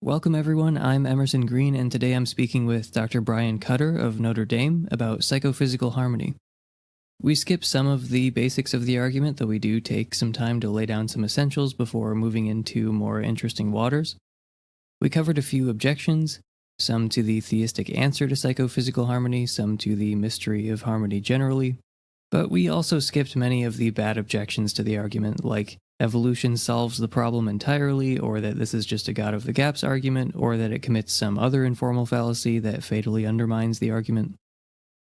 Welcome everyone, I'm Emerson Green, and today I'm speaking with Dr. Brian Cutter of Notre Dame about psychophysical harmony. We skip some of the basics of the argument, though we do take some time to lay down some essentials before moving into more interesting waters. We covered a few objections, some to the theistic answer to psychophysical harmony, some to the mystery of harmony generally, but we also skipped many of the bad objections to the argument, like evolution solves the problem entirely, or that this is just a God of the gaps argument, or that it commits some other informal fallacy that fatally undermines the argument.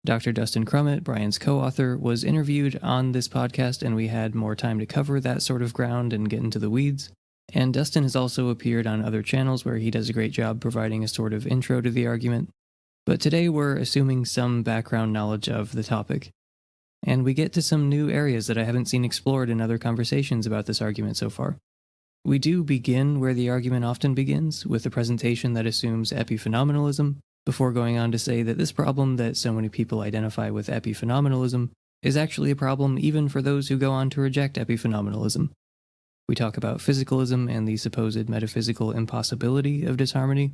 Dr. Dustin Crummett, Brian's co-author, was interviewed on this podcast, and we had more time to cover that sort of ground and get into the weeds. And Dustin has also appeared on other channels where he does a great job providing a sort of intro to the argument. But today we're assuming some background knowledge of the topic. And we get to some new areas that I haven't seen explored in other conversations about this argument so far. We do begin where the argument often begins, with a presentation that assumes epiphenomenalism, before going on to say that this problem that so many people identify with epiphenomenalism is actually a problem even for those who go on to reject epiphenomenalism. We talk about physicalism and the supposed metaphysical impossibility of disharmony,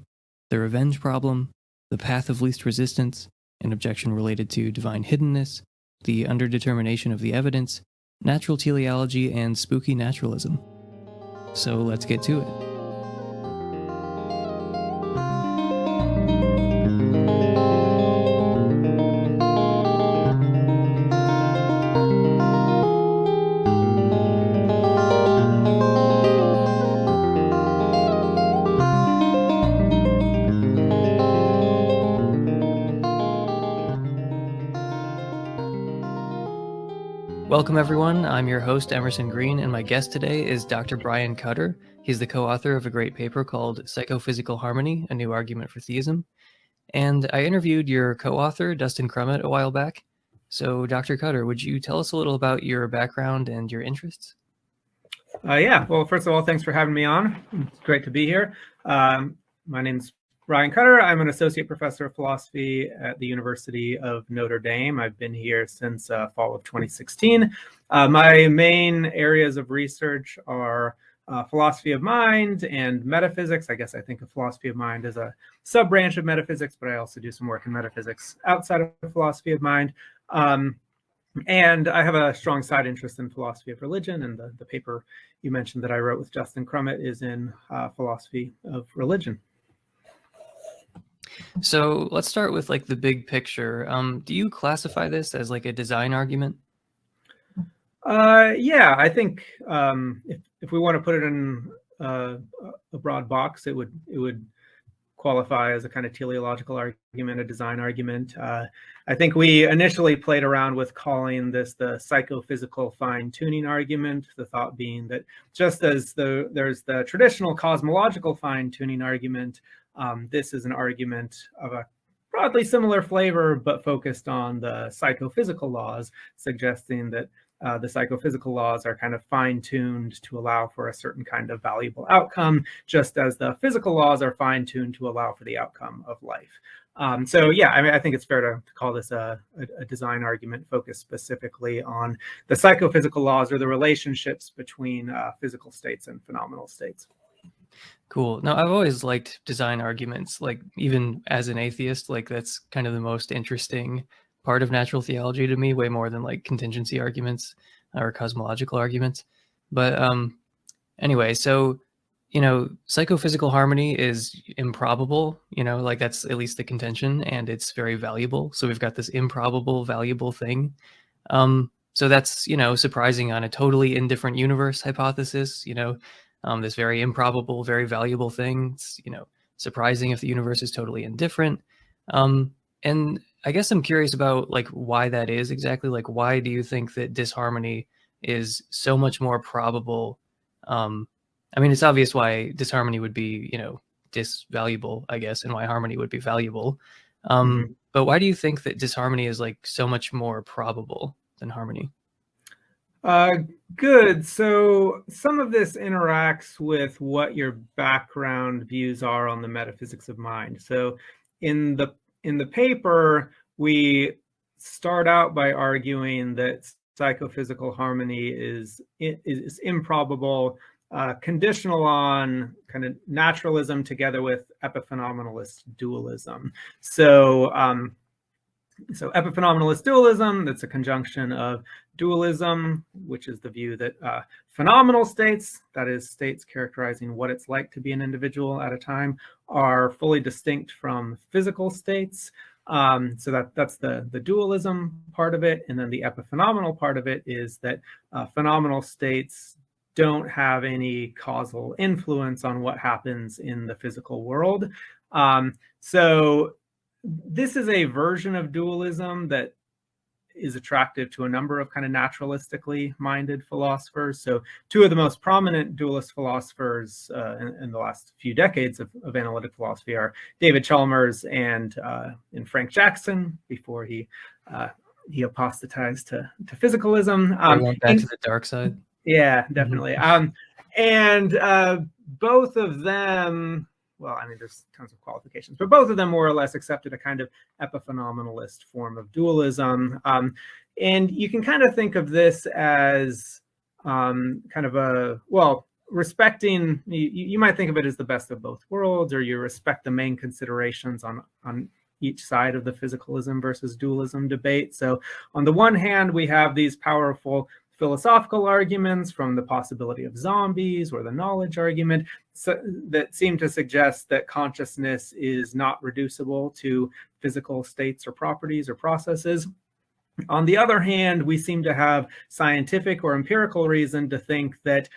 the revenge problem, the path of least resistance, an objection related to divine hiddenness, the underdetermination of the evidence, natural teleology, and spooky naturalism. So let's get to it. Welcome everyone, I'm your host Emerson Green, and my guest today is Dr. Brian Cutter. He's the co-author of a great paper called Psychophysical Harmony, A New Argument for Theism. And I interviewed your co-author, Dustin Crummett, a while back. So Dr. Cutter, would you tell us a little about your background and your interests? Yeah, well, first of all, thanks for having me on. It's great to be here. My name's Brian Cutter. I'm an associate professor of philosophy at the University of Notre Dame. I've been here since fall of 2016. My main areas of research are philosophy of mind and metaphysics. I guess I think of philosophy of mind as a sub-branch of metaphysics, but I also do some work in metaphysics outside of philosophy of mind. And I have a strong side interest in philosophy of religion, and the paper you mentioned that I wrote with Dustin Crummett is in philosophy of religion. So let's start with like the big picture. Do you classify this as like a design argument? Yeah, I think if we want to put it in a broad box, it would qualify as a kind of teleological argument, a design argument. I think we initially played around with calling this the psychophysical fine-tuning argument, the thought being that just as there's the traditional cosmological fine-tuning argument, this is an argument of a broadly similar flavor, but focused on the psychophysical laws, suggesting that the psychophysical laws are kind of fine-tuned to allow for a certain kind of valuable outcome, just as the physical laws are fine-tuned to allow for the outcome of life. So yeah, I mean, I think it's fair to call this a design argument focused specifically on the psychophysical laws or the relationships between physical states and phenomenal states. Cool. Now, I've always liked design arguments, like even as an atheist, like that's kind of the most interesting part of natural theology to me, way more than like contingency arguments or cosmological arguments. But anyway, so, psychophysical harmony is improbable, like that's at least the contention, and it's very valuable. So we've got this improbable, valuable thing. So that's, surprising on a totally indifferent universe hypothesis, this very improbable, very valuable thing. It's, surprising if the universe is totally indifferent. And I guess I'm curious about like why that is exactly. Like, why do you think that disharmony is so much more probable? I mean, it's obvious why disharmony would be, disvaluable, I guess, and why harmony would be valuable. But why do you think that disharmony is like so much more probable than harmony? Good. So some of this interacts with what your background views are on the metaphysics of mind. So in the paper, we start out by arguing that psychophysical harmony is improbable conditional on kind of naturalism together with epiphenomenalist dualism. So epiphenomenalist dualism, that's a conjunction of dualism, which is the view that phenomenal states, that is states characterizing what it's like to be an individual at a time, are fully distinct from physical states. So that's the dualism part of it. And then the epiphenomenal part of it is that phenomenal states don't have any causal influence on what happens in the physical world. So this is a version of dualism that is attractive to a number of kind of naturalistically minded philosophers. So two of the most prominent dualist philosophers in the last few decades of analytic philosophy are David Chalmers and Frank Jackson, before he apostatized to physicalism. He went back to the dark side. Yeah, definitely. And both of them, well, I mean, there's tons of qualifications, but both of them more or less accepted a kind of epiphenomenalist form of dualism. And you can kind of think of this as kind of a, well, respecting, you might think of it as the best of both worlds, or you respect the main considerations on each side of the physicalism versus dualism debate. So on the one hand, we have these powerful philosophical arguments from the possibility of zombies or the knowledge argument that seem to suggest that consciousness is not reducible to physical states or properties or processes. On the other hand, we seem to have scientific or empirical reason to think that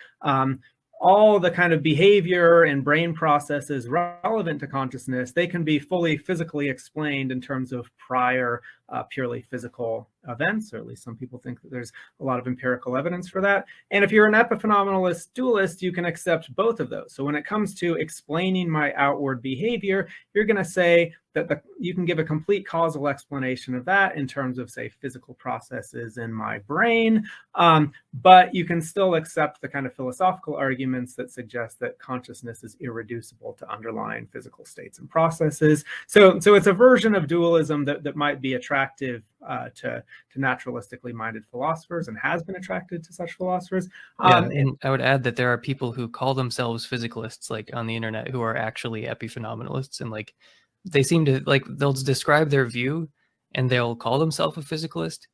all the kind of behavior and brain processes relevant to consciousness, they can be fully physically explained in terms of prior purely physical events, or at least some people think that there's a lot of empirical evidence for that. And if you're an epiphenomenalist dualist, you can accept both of those. So when it comes to explaining my outward behavior, you're going to say that you can give a complete causal explanation of that in terms of, say, physical processes in my brain, but you can still accept the kind of philosophical arguments that suggest that consciousness is irreducible to underlying physical states and processes. So it's a version of dualism that might be attractive to naturalistically minded philosophers, and has been attracted to such philosophers. And I would add that there are people who call themselves physicalists, like on the internet, who are actually epiphenomenalists, and like they seem to, like, they'll describe their view and they'll call themselves a physicalist,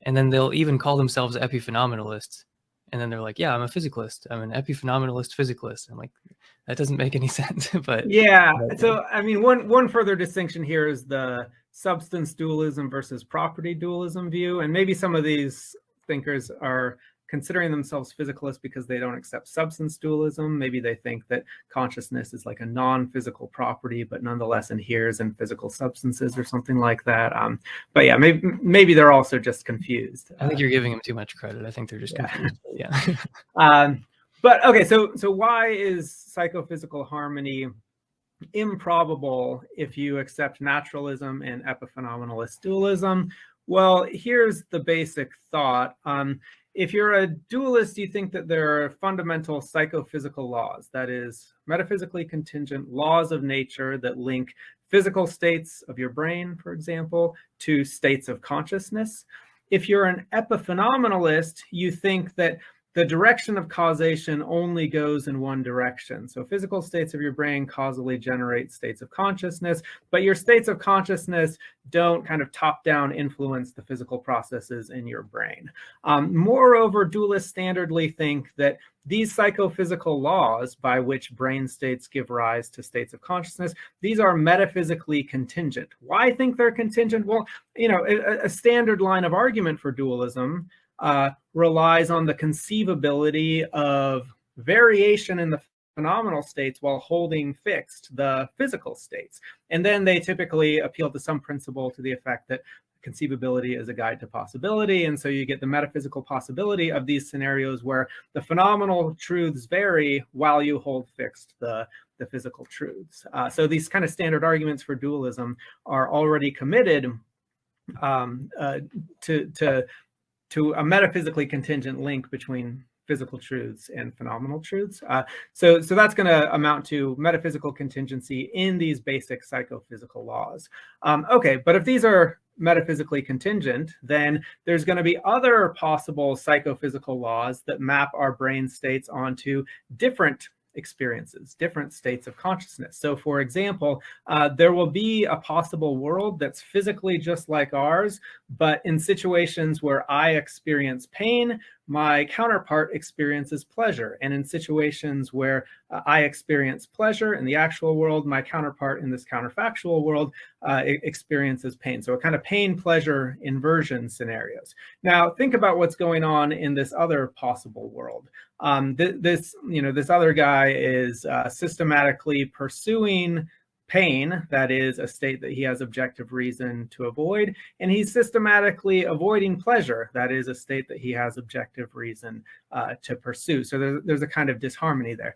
and then they'll even call themselves epiphenomenalists, and then they're like, yeah, I'm a physicalist, I'm an epiphenomenalist physicalist. I'm like, that doesn't make any sense. But yeah, so I mean, one further distinction here is the substance dualism versus property dualism view, and maybe some of these thinkers are considering themselves physicalists because they don't accept substance dualism. Maybe they think that consciousness is like a non-physical property, but nonetheless inheres in physical substances or something like that. But yeah, maybe they're also just confused. I think you're giving them too much credit. I think they're just confused. Yeah. But okay, so why is psychophysical harmony improbable if you accept naturalism and epiphenomenalist dualism? Well, here's the basic thought. If you're a dualist, you think that there are fundamental psychophysical laws, that is, metaphysically contingent laws of nature that link physical states of your brain, for example, to states of consciousness. If you're an epiphenomenalist, you think that the direction of causation only goes in one direction. So physical states of your brain causally generate states of consciousness, but your states of consciousness don't kind of top-down influence the physical processes in your brain. Moreover, dualists standardly think that these psychophysical laws by which brain states give rise to states of consciousness, these are metaphysically contingent. Why think they're contingent? Well, you know, a standard line of argument for dualism relies on the conceivability of variation in the phenomenal states while holding fixed the physical states. And then they typically appeal to some principle to the effect that conceivability is a guide to possibility. And so you get the metaphysical possibility of these scenarios where the phenomenal truths vary while you hold fixed the physical truths. So these kind of standard arguments for dualism are already committed to a metaphysically contingent link between physical truths and phenomenal truths. So that's going to amount to metaphysical contingency in these basic psychophysical laws. Okay, but if these are metaphysically contingent, then there's going to be other possible psychophysical laws that map our brain states onto different experiences, different states of consciousness. So for example, there will be a possible world that's physically just like ours, but in situations where I experience pain, my counterpart experiences pleasure. And in situations where I experience pleasure in the actual world, my counterpart in this counterfactual world experiences pain. So a kind of pain-pleasure inversion scenarios. Now, think about what's going on in this other possible world. This other guy is systematically pursuing pain, that is a state that he has objective reason to avoid, and he's systematically avoiding pleasure, that is a state that he has objective reason to pursue. So there's a kind of disharmony there.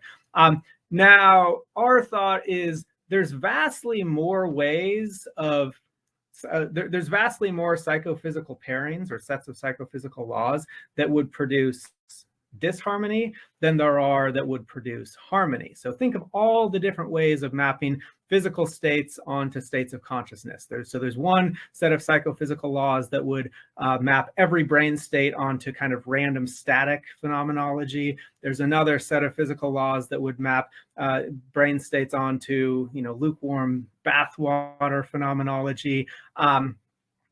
Now, our thought is there's vastly more ways of there's vastly more psychophysical pairings or sets of psychophysical laws that would produce disharmony than there are that would produce harmony. So think of all the different ways of mapping physical states onto states of consciousness. There's one set of psychophysical laws that would map every brain state onto kind of random static phenomenology. There's another set of physical laws that would map brain states onto, lukewarm bathwater phenomenology.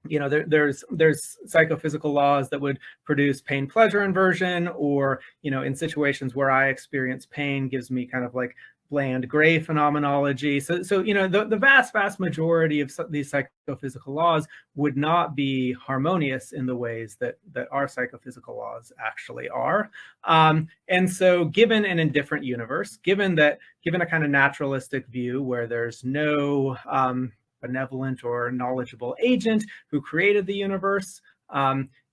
There's psychophysical laws that would produce pain-pleasure inversion, or, in situations where I experience pain gives me kind of like bland gray phenomenology. So the vast majority of these psychophysical laws would not be harmonious in the ways that our psychophysical laws actually are. And so given an indifferent universe, given a kind of naturalistic view where there's no benevolent or knowledgeable agent who created the universe,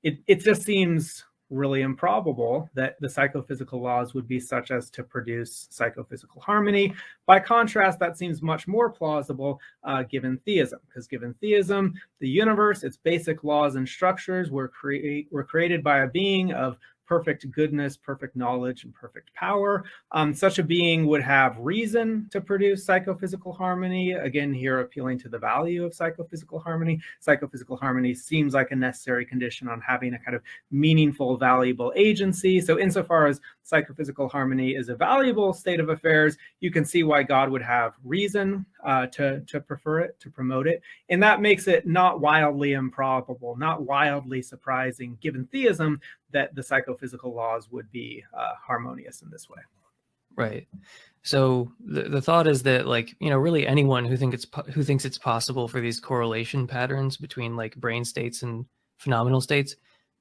it just seems really improbable that the psychophysical laws would be such as to produce psychophysical harmony. By contrast, that seems much more plausible given theism, because given theism, the universe, its basic laws and structures were created by a being of perfect goodness, perfect knowledge, and perfect power. Such a being would have reason to produce psychophysical harmony. Again, here appealing to the value of psychophysical harmony. Psychophysical harmony seems like a necessary condition on having a kind of meaningful, valuable agency. So insofar as psychophysical harmony is a valuable state of affairs, you can see why God would have reason to prefer it, to promote it. And that makes it not wildly improbable, not wildly surprising, given theism, that the psychophysical laws would be harmonious in this way. Right. So the thought is that, really anyone who thinks it's possible for these correlation patterns between like brain states and phenomenal states,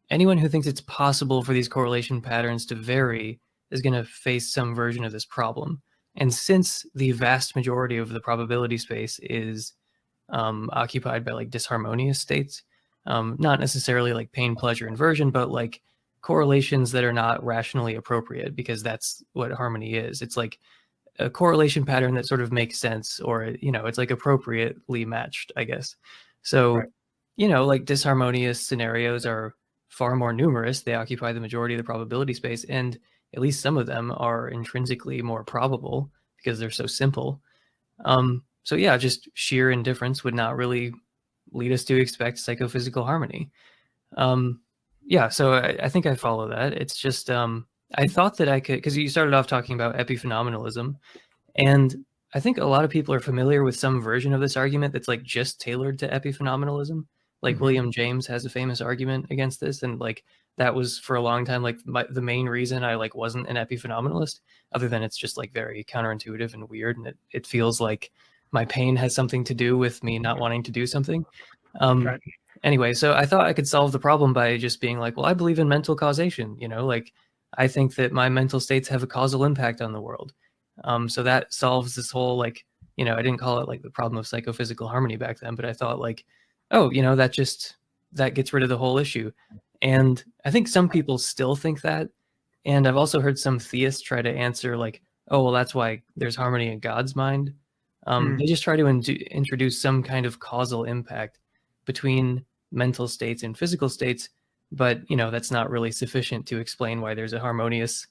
anyone who thinks it's possible for these correlation patterns to vary is going to face some version of this problem. And since the vast majority of the probability space is occupied by like disharmonious states, not necessarily like pain, pleasure, inversion, but like correlations that are not rationally appropriate, because that's what harmony is. It's like a correlation pattern that sort of makes sense, or, it's like appropriately matched, I guess. So, Right. Like disharmonious scenarios are far more numerous. They occupy the majority of the probability space, and at least some of them are intrinsically more probable because they're so simple. So yeah, just sheer indifference would not really lead us to expect psychophysical harmony. Yeah, so I think I follow that. It's just, I thought that I could, because you started off talking about epiphenomenalism, and I think a lot of people are familiar with some version of this argument that's like just tailored to epiphenomenalism. Like William James has a famous argument against this, and like that was for a long time like the main reason I like wasn't an epiphenomenalist, other than it's just like very counterintuitive and weird, and it feels like my pain has something to do with me not wanting to do something. Right. Anyway, so I thought I could solve the problem by just being like, well, I believe in mental causation, like I think that my mental states have a causal impact on the world. So that solves this whole, like, I didn't call it like the problem of psychophysical harmony back then, but I thought like, oh, that gets rid of the whole issue. And I think some people still think that. And I've also heard some theists try to answer like, oh, well, that's why there's harmony in God's mind. They just try to introduce some kind of causal impact between mental states and physical states, but that's not really sufficient to explain why there's a harmonious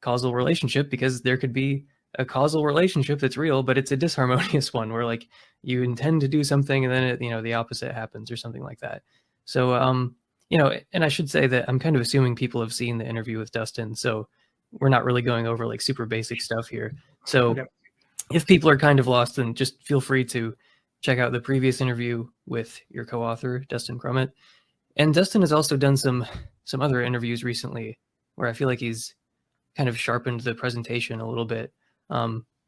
causal relationship, because there could be a causal relationship that's real, but it's a disharmonious one where like you intend to do something and then it, the opposite happens or something like that. So, and I should say that I'm kind of assuming people have seen the interview with Dustin, so we're not really going over like super basic stuff here. So if people are kind of lost, then just feel free to check out the previous interview with your co-author, Dustin Crummett. And Dustin has also done some other interviews recently where I feel like he's kind of sharpened the presentation a little bit.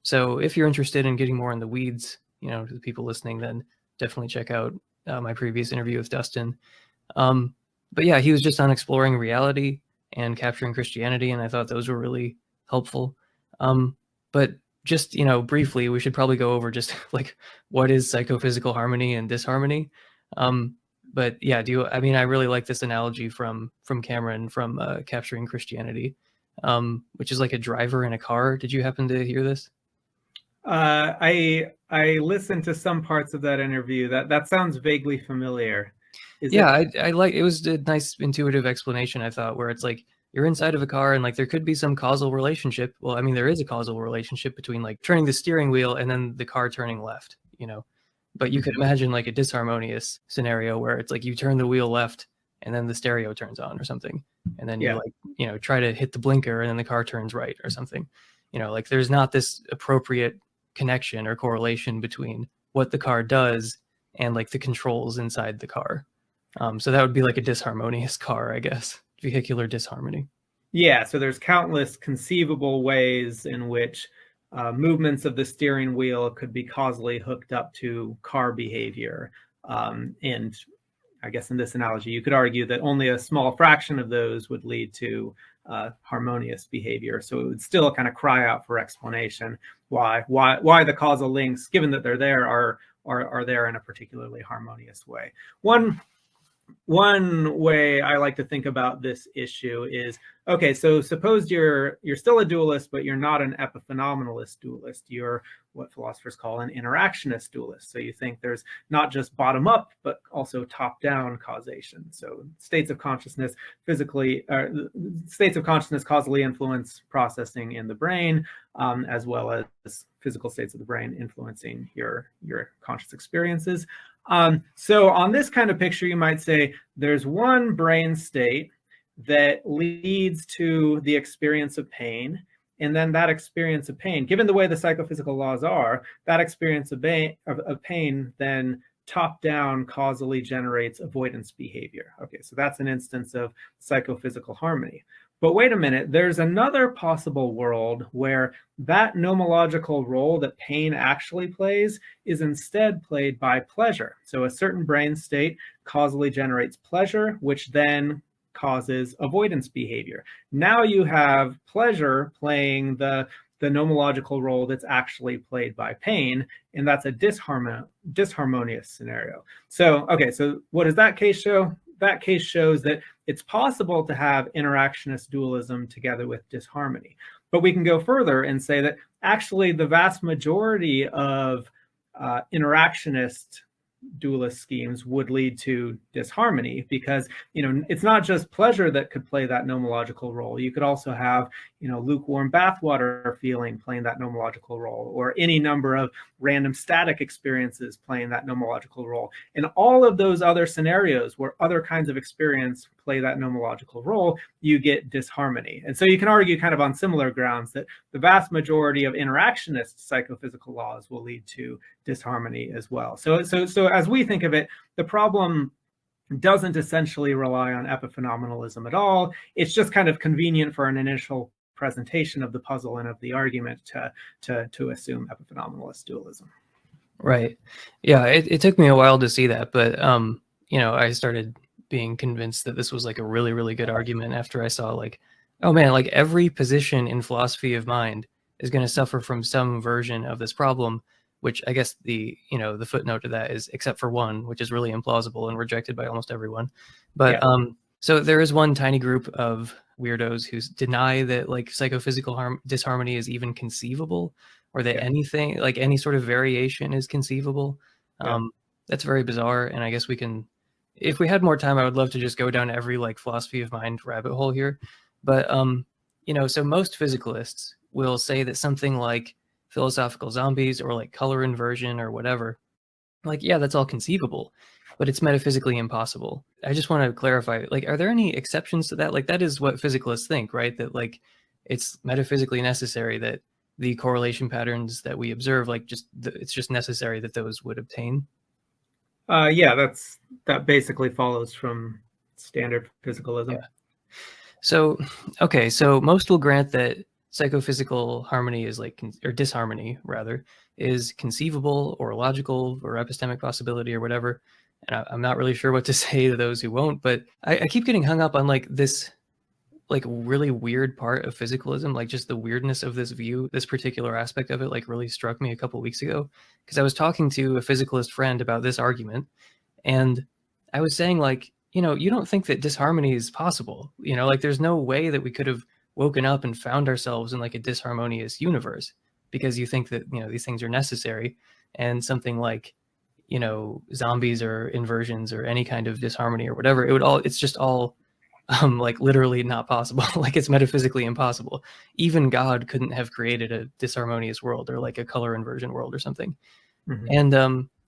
So if you're interested in getting more in the weeds, to the people listening, then definitely check out my previous interview with Dustin. But yeah, he was just on exploring reality and capturing Christianity, and I thought those were really helpful. But just, briefly, we should probably go over just like what is psychophysical harmony and disharmony. But yeah, I really like this analogy from Cameron from Capturing Christianity, which is like a driver in a car. Did you happen to hear this? I listened to some parts of that interview. That sounds vaguely familiar. I like it. Was a nice intuitive explanation, I thought, where it's like you're inside of a car and like there could be some causal relationship. Well, I mean, there is a causal relationship between like turning the steering wheel and then the car turning left, but you could imagine like a disharmonious scenario where it's like you turn the wheel left and then the stereo turns on or something, and then you try to hit the blinker and then the car turns right or something. Like there's not this appropriate connection or correlation between what the car does and like the controls inside the car. So that would be like a disharmonious car, I guess. Vehicular disharmony. Yeah, so there's countless conceivable ways in which movements of the steering wheel could be causally hooked up to car behavior. And I guess in this analogy, you could argue that only a small fraction of those would lead to harmonious behavior. So it would still kind of cry out for explanation why the causal links, given that they're there, are there in a particularly harmonious way. One way I like to think about this issue is, okay, so suppose you're still a dualist, but you're not an epiphenomenalist dualist. You're what philosophers call an interactionist dualist. So you think there's not just bottom up, but also top down causation. So states of consciousness causally influence processing in the brain, as well as physical states of the brain influencing your conscious experiences. So on this kind of picture, you might say there's one brain state that leads to the experience of pain. And then that experience of pain, given the way the psychophysical laws are, that experience of pain then top-down causally generates avoidance behavior. Okay, so that's an instance of psychophysical harmony. But wait a minute, there's another possible world where that nomological role that pain actually plays is instead played by pleasure. So a certain brain state causally generates pleasure, which then causes avoidance behavior. Now you have pleasure playing the nomological role that's actually played by pain, and that's a disharmonious scenario. So, okay, so what does that case show? That case shows that it's possible to have interactionist dualism together with disharmony. But we can go further and say that actually the vast majority of interactionist dualist schemes would lead to disharmony, because it's not just pleasure that could play that nomological role. You could also have lukewarm bathwater feeling playing that nomological role, or any number of random static experiences playing that nomological role. In all of those other scenarios where other kinds of experience play that nomological role, you get disharmony. And so you can argue kind of on similar grounds that the vast majority of interactionist psychophysical laws will lead to disharmony as well. So as we think of it, the problem doesn't essentially rely on epiphenomenalism at all. It's just kind of convenient for an initial presentation of the puzzle and of the argument to assume epiphenomenalist dualism. Right. Yeah, it took me a while to see that, but I started being convinced that this was like a really, really good argument after I saw like, oh man, like every position in philosophy of mind is going to suffer from some version of this problem, which I guess the footnote to that is except for one, which is really implausible and rejected by almost everyone. But so there is one tiny group of weirdos who deny that like psychophysical disharmony is even conceivable, or that anything, like any sort of variation, is conceivable. That's very bizarre. And I guess we can, if we had more time, I would love to just go down every like philosophy of mind rabbit hole here. But so most physicalists will say that something like philosophical zombies or like color inversion or whatever, like, yeah, that's all conceivable, but it's metaphysically impossible. I just want to clarify, like, are there any exceptions to that? Like, that is what physicalists think, right? That like it's metaphysically necessary that the correlation patterns that we observe, like, it's just necessary that those would obtain. Yeah, that basically follows from standard physicalism. Yeah. So, okay, so most will grant that psychophysical harmony is like, or disharmony rather, is conceivable or logical or epistemic possibility or whatever. And I'm not really sure what to say to those who won't, but I keep getting hung up on like this like really weird part of physicalism, like just the weirdness of this view. This particular aspect of it like really struck me a couple weeks ago because I was talking to a physicalist friend about this argument, and I was saying, like, you don't think that disharmony is possible. Like, there's no way that we could have woken up and found ourselves in like a disharmonious universe, because you think that, these things are necessary, and something like, zombies or inversions or any kind of disharmony or whatever, it's just all like literally not possible. Like, it's metaphysically impossible. Even God couldn't have created a disharmonious world or like a color inversion world or something. Mm-hmm. And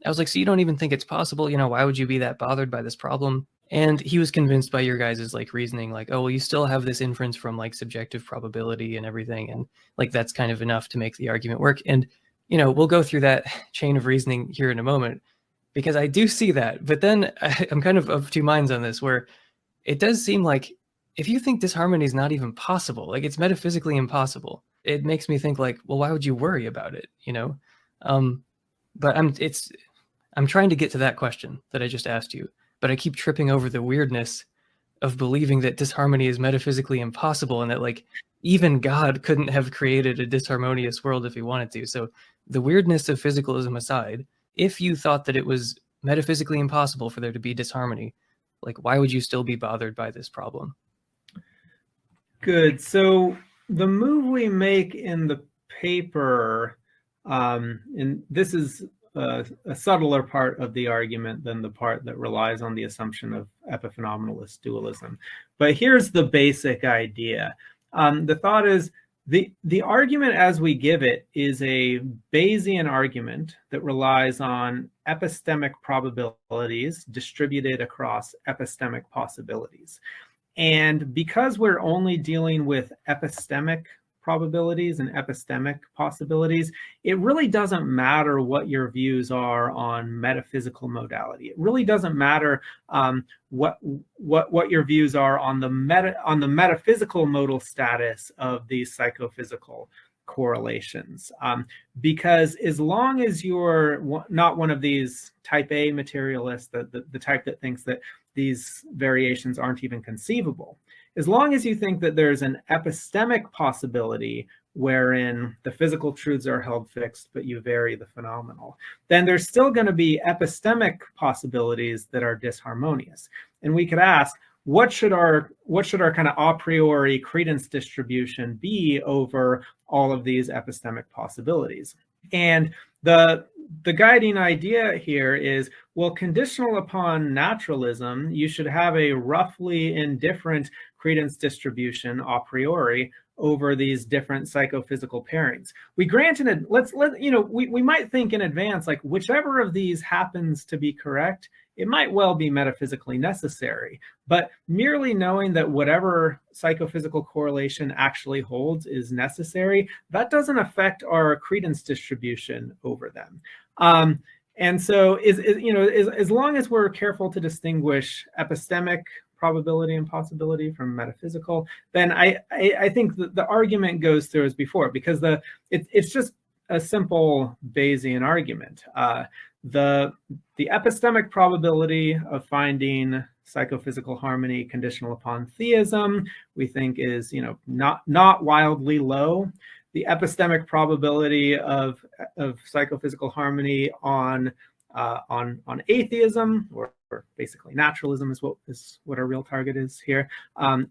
I was like, so you don't even think it's possible? Why would you be that bothered by this problem? And he was convinced by your guys' like reasoning, like, oh, well, you still have this inference from like subjective probability and everything, and like that's kind of enough to make the argument work. And we'll go through that chain of reasoning here in a moment, because I do see that. But then I'm kind of two minds on this, where it does seem like if you think disharmony is not even possible, like it's metaphysically impossible, it makes me think like, well, why would you worry about it? But I'm trying to get to that question that I just asked you, but I keep tripping over the weirdness of believing that disharmony is metaphysically impossible, and that like even God couldn't have created a disharmonious world if he wanted to. So the weirdness of physicalism aside, if you thought that it was metaphysically impossible for there to be disharmony, like, why would you still be bothered by this problem? Good. So the move we make in the paper, and this is a subtler part of the argument than the part that relies on the assumption of epiphenomenalist dualism. But here's the basic idea. The thought is, the argument as we give it is a Bayesian argument that relies on epistemic probabilities distributed across epistemic possibilities. And because we're only dealing with epistemic probabilities and epistemic possibilities, it really doesn't matter what your views are on metaphysical modality. It really doesn't matter what your views are on the metaphysical modal status of these psychophysical correlations, because as long as you're not one of these type A materialists, the type that thinks that these variations aren't even conceivable, as long as you think that there's an epistemic possibility wherein the physical truths are held fixed, but you vary the phenomenal, then there's still going to be epistemic possibilities that are disharmonious. And we could ask, what should our kind of a priori credence distribution be over all of these epistemic possibilities? And the guiding idea here is, well, conditional upon naturalism, you should have a roughly indifferent credence distribution a priori over these different psychophysical pairings. We granted, we might think in advance, like, whichever of these happens to be correct, it might well be metaphysically necessary. But merely knowing that whatever psychophysical correlation actually holds is necessary, that doesn't affect our credence distribution over them. And so as long as we're careful to distinguish epistemic probability and possibility from metaphysical, then I think that the argument goes through as before, because it's just a simple Bayesian argument. The epistemic probability of finding psychophysical harmony conditional upon theism, we think is not wildly low. The epistemic probability of psychophysical harmony on atheism, or basically naturalism is what our real target is here,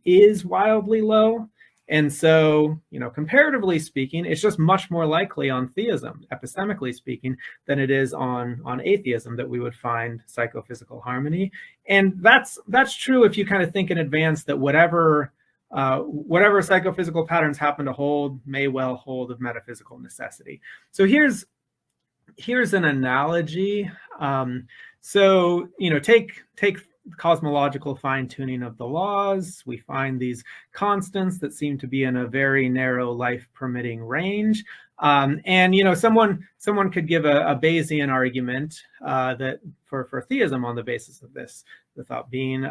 is wildly low. And so, comparatively speaking, it's just much more likely on theism, epistemically speaking, than it is on atheism that we would find psychophysical harmony. And that's true if you kind of think in advance that whatever whatever psychophysical patterns happen to hold may well hold of metaphysical necessity. So here's an analogy. So, take cosmological fine-tuning of the laws. We find these constants that seem to be in a very narrow life-permitting range. And someone could give a Bayesian argument that for theism on the basis of this, the thought being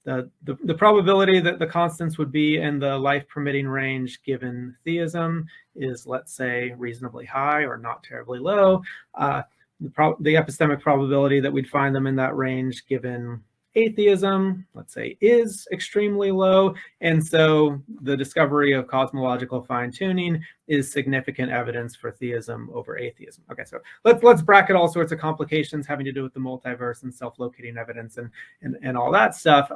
the probability that the constants would be in the life-permitting range given theism is, let's say, reasonably high or not terribly low. The epistemic probability that we'd find them in that range given atheism, let's say, is extremely low. And so the discovery of cosmological fine-tuning is significant evidence for theism over atheism. Okay, so let's bracket all sorts of complications having to do with the multiverse and self-locating evidence and all that stuff.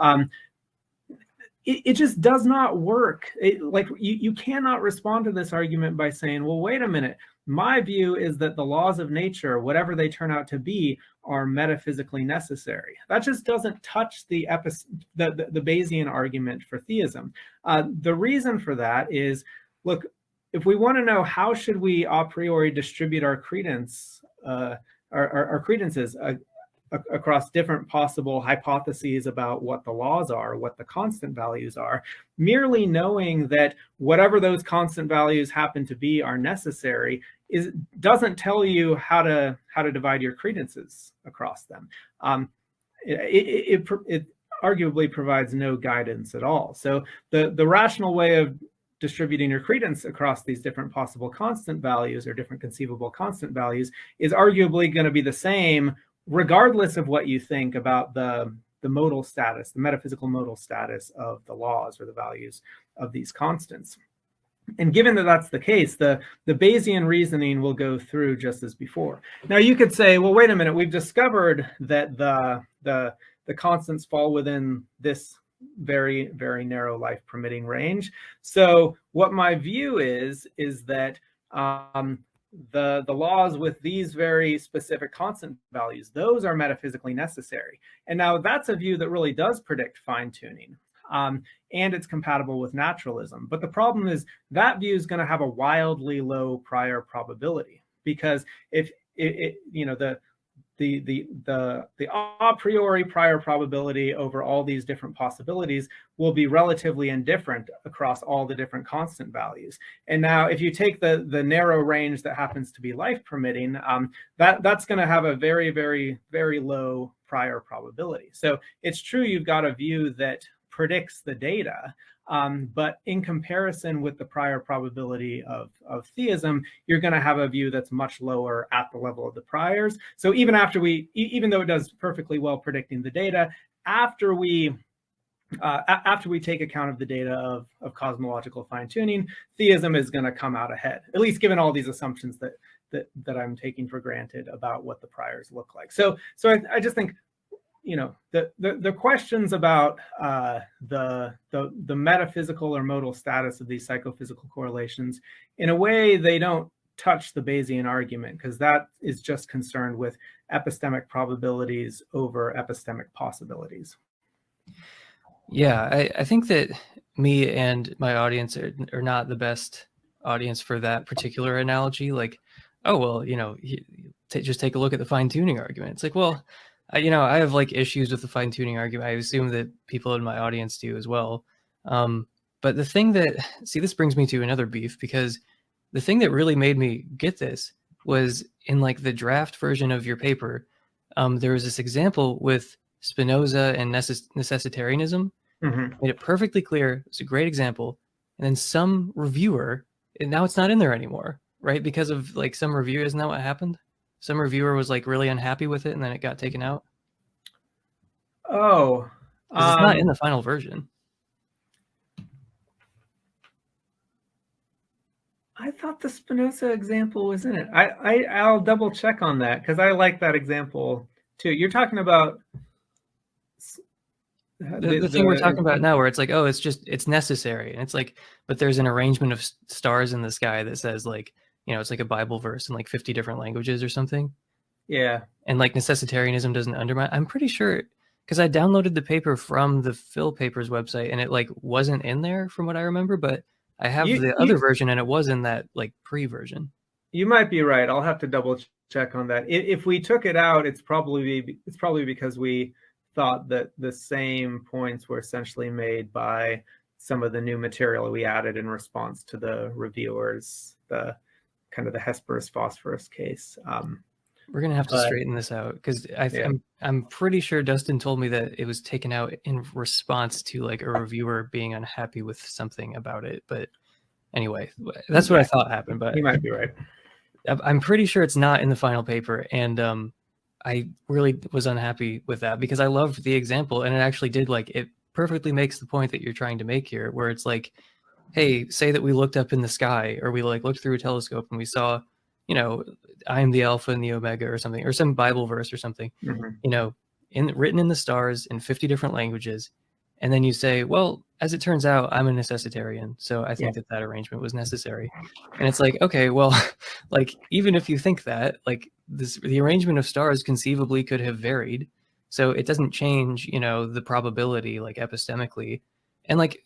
It just does not work. You cannot respond to this argument by saying, well, wait a minute. My view is that the laws of nature, whatever they turn out to be, are metaphysically necessary. That just doesn't touch the Bayesian argument for theism. The reason for that is, look, if we want to know how should we a priori distribute our credence, our credences across different possible hypotheses about what the laws are, what the constant values are, merely knowing that whatever those constant values happen to be are necessary doesn't tell you how to divide your credences across them. It arguably provides no guidance at all. So the rational way of distributing your credence across these different possible constant values or different conceivable constant values is arguably going to be the same regardless of what you think about the modal status, the metaphysical modal status of the laws or the values of these constants. And given that that's the case, the Bayesian reasoning will go through just as before. Now you could say, well, wait a minute, we've discovered that the constants fall within this very, very narrow life permitting range. So what my view is that the laws with these very specific constant values, those are metaphysically necessary. And now that's a view that really does predict fine-tuning. And it's compatible with naturalism. But the problem is that view is going to have a wildly low prior probability, because if the a priori prior probability over all these different possibilities will be relatively indifferent across all the different constant values. And now if you take the narrow range that happens to be life permitting, that's going to have a very, very, very low prior probability. So it's true you've got a view that predicts the data, but in comparison with the prior probability of theism, you're going to have a view that's much lower at the level of the priors. So even though it does perfectly well predicting the data, after we take account of the data of cosmological fine-tuning, theism is going to come out ahead, at least given all these assumptions that I'm taking for granted about what the priors look like. So I just think, the questions about the metaphysical or modal status of these psychophysical correlations, in a way, they don't touch the Bayesian argument, because that is just concerned with epistemic probabilities over epistemic possibilities. Yeah, I think that me and my audience are not the best audience for that particular analogy. Like, oh, well, just take a look at the fine-tuning argument. It's like, well, I have issues with the fine-tuning argument. I assume that people in my audience do as well. But the thing this brings me to another beef, because the thing that really made me get this was in the draft version of your paper, there was this example with Spinoza and necessitarianism. Mm-hmm. Made it perfectly clear. It's a great example. And then some reviewer, and now it's not in there anymore, right? Because of some review, isn't that what happened? Some reviewer was really unhappy with it, and then it got taken out. Oh, it's not in the final version. I thought the Spinoza example was in it. I'll double check on that, because I like that example too. You're talking about the thing we're talking about now, where it's it's necessary, and it's but there's an arrangement of stars in the sky that says it's a Bible verse in 50 different languages or something. Yeah. And necessitarianism doesn't undermine. I'm pretty sure, because I downloaded the paper from the Phil Papers website, and it like wasn't in there from what I remember, but I have the other version, and it was in that like pre-version. You might be right. I'll have to double check on that. If we took it out, it's probably because we thought that the same points were essentially made by some of the new material we added in response to the reviewers, the kind of the Hesperus phosphorus case. We're gonna have to straighten this out, because I'm pretty sure Dustin told me that it was taken out in response to like a reviewer being unhappy with something about it. But anyway, that's what I thought happened. But you might be right. I'm pretty sure it's not in the final paper, and I really was unhappy with that, because I loved the example, and it actually did, like, it perfectly makes the point that you're trying to make here, where it's like, hey, say that we looked up in the sky, or we like looked through a telescope and we saw, you know, I am the Alpha and the Omega or something, or some Bible verse or something, you know, written in the stars in 50 different languages. And then you say, well, as it turns out, I'm a necessitarian, so I think that arrangement was necessary. And it's like, okay, well, like, even if you think that, like, the arrangement of stars conceivably could have varied, so it doesn't change, you know, the probability, like, epistemically. And, like,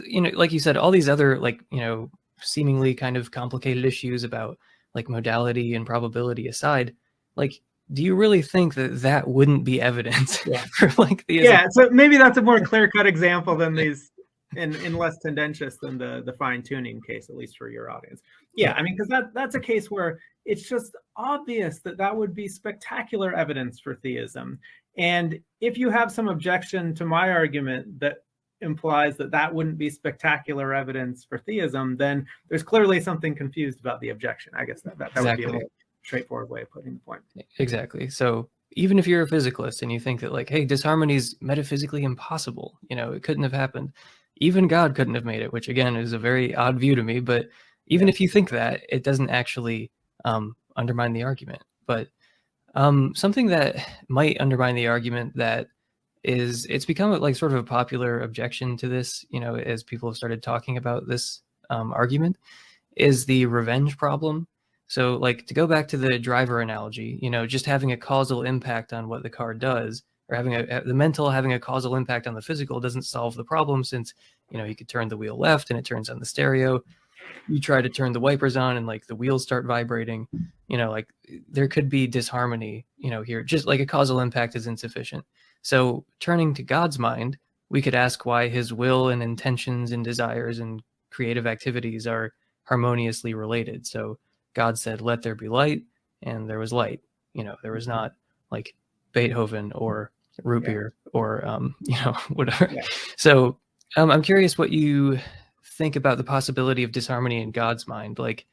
you know, like you said, all these other, like, you know, seemingly kind of complicated issues about, like, modality and probability aside, like, do you really think that that wouldn't be evidence for like theism? So maybe that's a more clear-cut example than these, and less tendentious than the fine-tuning case, at least for your audience. I mean, because that's a case where it's just obvious that would be spectacular evidence for theism. And if you have some objection to my argument that implies that wouldn't be spectacular evidence for theism, then there's clearly something confused about the objection. I guess that would be a more straightforward way of putting the point. Exactly. So even if you're a physicalist and you think that, like, hey, disharmony is metaphysically impossible, you know, it couldn't have happened, even God couldn't have made it, which again is a very odd view to me, but even if you think that, it doesn't actually undermine the argument. But something that might undermine the argument, that it's become like sort of a popular objection to this, you know, as people have started talking about this argument, is the revenge problem. So, like, to go back to the driver analogy, you know, just having a causal impact on what the car does, or having the mental having a causal impact on the physical, doesn't solve the problem, since, you know, you could turn the wheel left and it turns on the stereo. You try to turn the wipers on and, like, the wheels start vibrating. You know, like, there could be disharmony, you know, here. Just like a causal impact is insufficient. So turning to God's mind, we could ask why his will and intentions and desires and creative activities are harmoniously related. So God said, let there be light, and there was light. You know, there was not like Beethoven or root beer or, you know, whatever. So I'm curious what you think about the possibility of disharmony in God's mind. Like,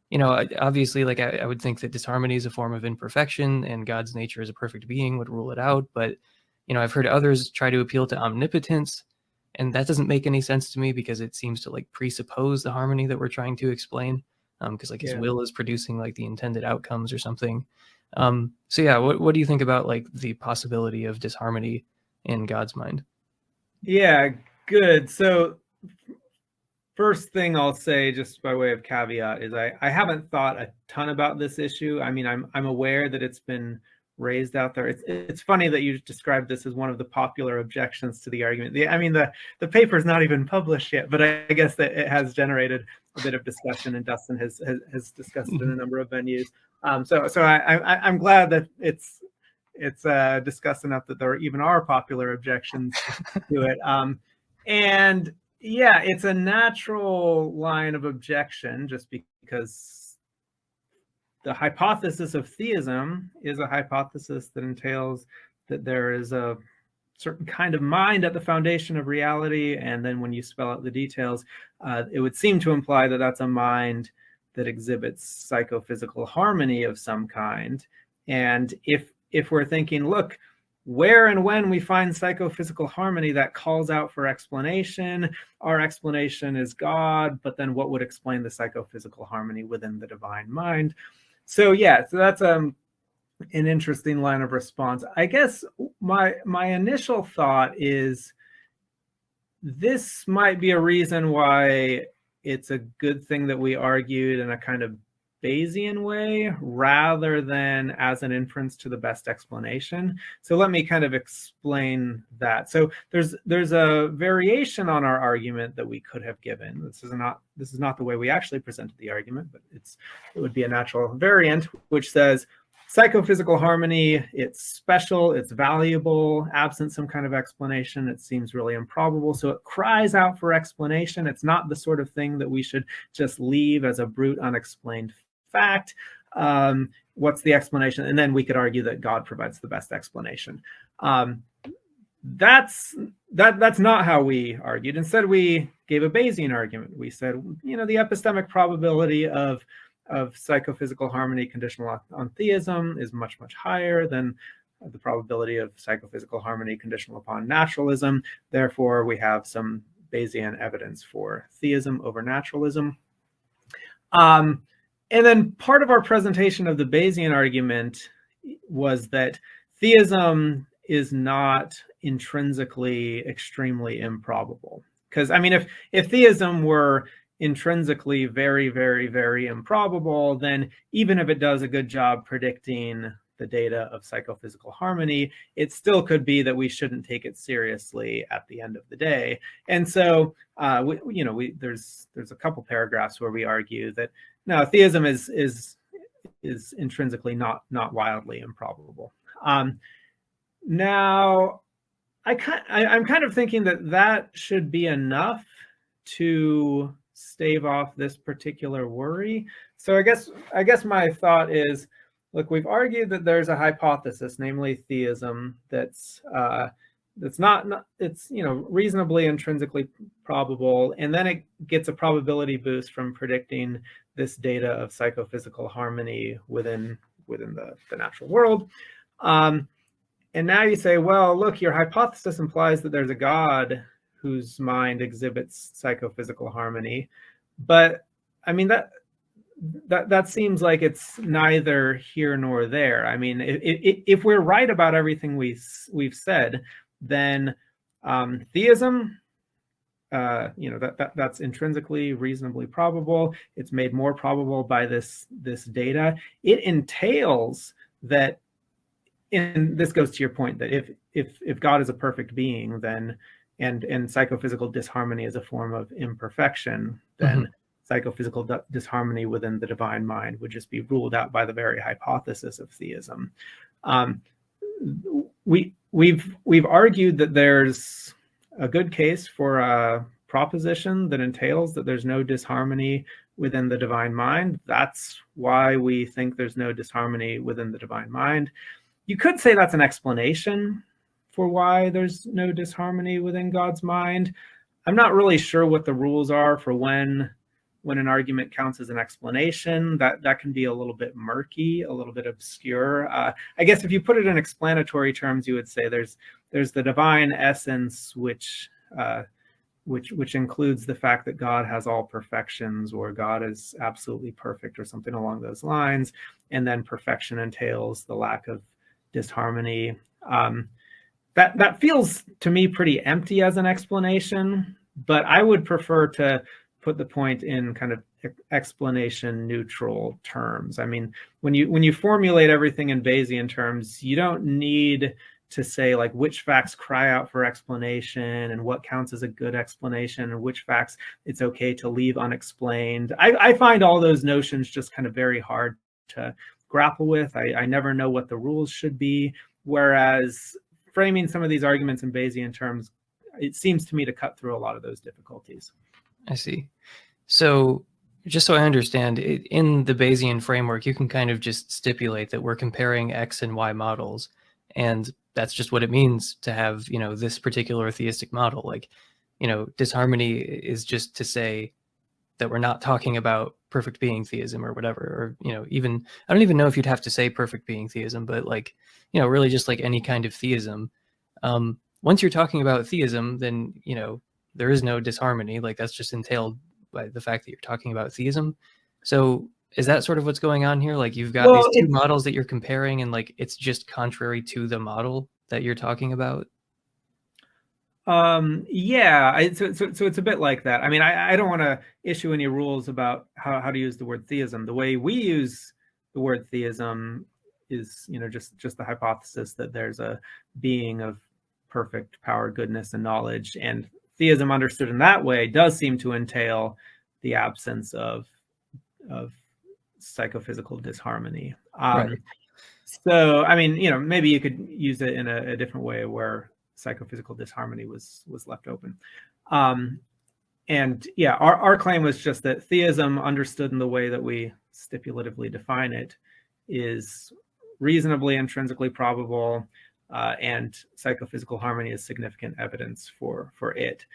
you know, obviously, like, I would think that disharmony is a form of imperfection, and God's nature as a perfect being would rule it out. But, you know, I've heard others try to appeal to omnipotence, and that doesn't make any sense to me, because it seems to, like, presuppose the harmony that we're trying to explain. Because, like, his will is producing, like, the intended outcomes or something. So yeah, what do you think about, like, the possibility of disharmony in God's mind? Yeah, good. So first thing I'll say, just by way of caveat, is I haven't thought a ton about this issue. I mean, I'm aware that it's been raised out there. It's funny that you described this as one of the popular objections to the argument. I mean, the paper's not even published yet, but I guess that it has generated a bit of discussion, and Dustin has discussed it in a number of venues. So I'm glad that it's discussed enough that there even are popular objections to it. And yeah, it's a natural line of objection, just because the hypothesis of theism is a hypothesis that entails that there is a certain kind of mind at the foundation of reality, and then when you spell out the details, it would seem to imply that that's a mind that exhibits psychophysical harmony of some kind. And if we're thinking, look, where and when we find psychophysical harmony, that calls out for explanation. Our explanation is God, but then what would explain the psychophysical harmony within the divine mind? So yeah, so that's an interesting line of response. I guess my initial thought is this might be a reason why it's a good thing that we argued in a kind of Bayesian way rather than as an inference to the best explanation. So let me kind of explain that. So there's a variation on our argument that we could have given. This is not the way we actually presented the argument, but it would be a natural variant, which says psychophysical harmony, it's special, it's valuable, absent some kind of explanation, it seems really improbable. So it cries out for explanation. It's not the sort of thing that we should just leave as a brute, unexplained fact. What's the explanation? And then we could argue that God provides the best explanation. That's not how we argued. Instead, we gave a Bayesian argument. We said, the epistemic probability of psychophysical harmony conditional on theism is much, much higher than the probability of psychophysical harmony conditional upon naturalism. Therefore, we have some Bayesian evidence for theism over naturalism. And then part of our presentation of the Bayesian argument was that theism is not intrinsically extremely improbable. Because, I mean, if theism were intrinsically very, very, very improbable, then even if it does a good job predicting the data of psychophysical harmony, it still could be that we shouldn't take it seriously at the end of the day. And so, there's a couple paragraphs where we argue that no, theism is intrinsically not wildly improbable. Now, I'm kind of thinking that should be enough to stave off this particular worry. So I guess my thought is, look, we've argued that there's a hypothesis, namely theism, that's reasonably intrinsically probable, and then it gets a probability boost from predicting this data of psychophysical harmony within the natural world. And now you say, well, look, your hypothesis implies that there's a God whose mind exhibits psychophysical harmony, but I mean that seems like it's neither here nor there. I mean, if we're right about everything we've said, then theism, that's intrinsically reasonably probable. It's made more probable by this data. It entails that, and this goes to your point, that if God is a perfect being, then and psychophysical disharmony is a form of imperfection, then psychophysical disharmony within the divine mind would just be ruled out by the very hypothesis of theism. We've argued that there's a good case for a proposition that entails that there's no disharmony within the divine mind. That's why we think there's no disharmony within the divine mind. You could say that's an explanation for why there's no disharmony within God's mind. I'm not really sure what the rules are for when an argument counts as an explanation. That can be a little bit murky, a little bit obscure. I guess if you put it in explanatory terms, you would say there's the divine essence, which includes the fact that God has all perfections, or God is absolutely perfect, or something along those lines. And then perfection entails the lack of disharmony. That feels to me pretty empty as an explanation, but I would prefer to put the point in kind of explanation neutral terms. I mean, when you formulate everything in Bayesian terms, you don't need to say like which facts cry out for explanation and what counts as a good explanation and which facts it's okay to leave unexplained. I find all those notions just kind of very hard to grapple with. I never know what the rules should be, whereas framing some of these arguments in Bayesian terms, it seems to me to cut through a lot of those difficulties. I see. So just so I understand, in the Bayesian framework, you can kind of just stipulate that we're comparing X and Y models, and that's just what it means to have, this particular theistic model. Like, disharmony is just to say that we're not talking about perfect being theism or whatever, or, even, I don't even know if you'd have to say perfect being theism, but like, really just like any kind of theism. Once you're talking about theism, then, there is no disharmony. Like that's just entailed by the fact that you're talking about theism. So is that sort of what's going on here? Like you've got these two models that you're comparing, and like it's just contrary to the model that you're talking about? Yeah, so it's a bit like that. I mean, I don't want to issue any rules about how to use the word theism. The way we use the word theism is, just the hypothesis that there's a being of perfect power, goodness, and knowledge. And theism understood in that way does seem to entail the absence of psychophysical disharmony. Right. So, I mean, maybe you could use it in a different way where psychophysical disharmony was left open. And yeah, our claim was just that theism, understood in the way that we stipulatively define it, is reasonably intrinsically probable, and psychophysical harmony is significant evidence for it.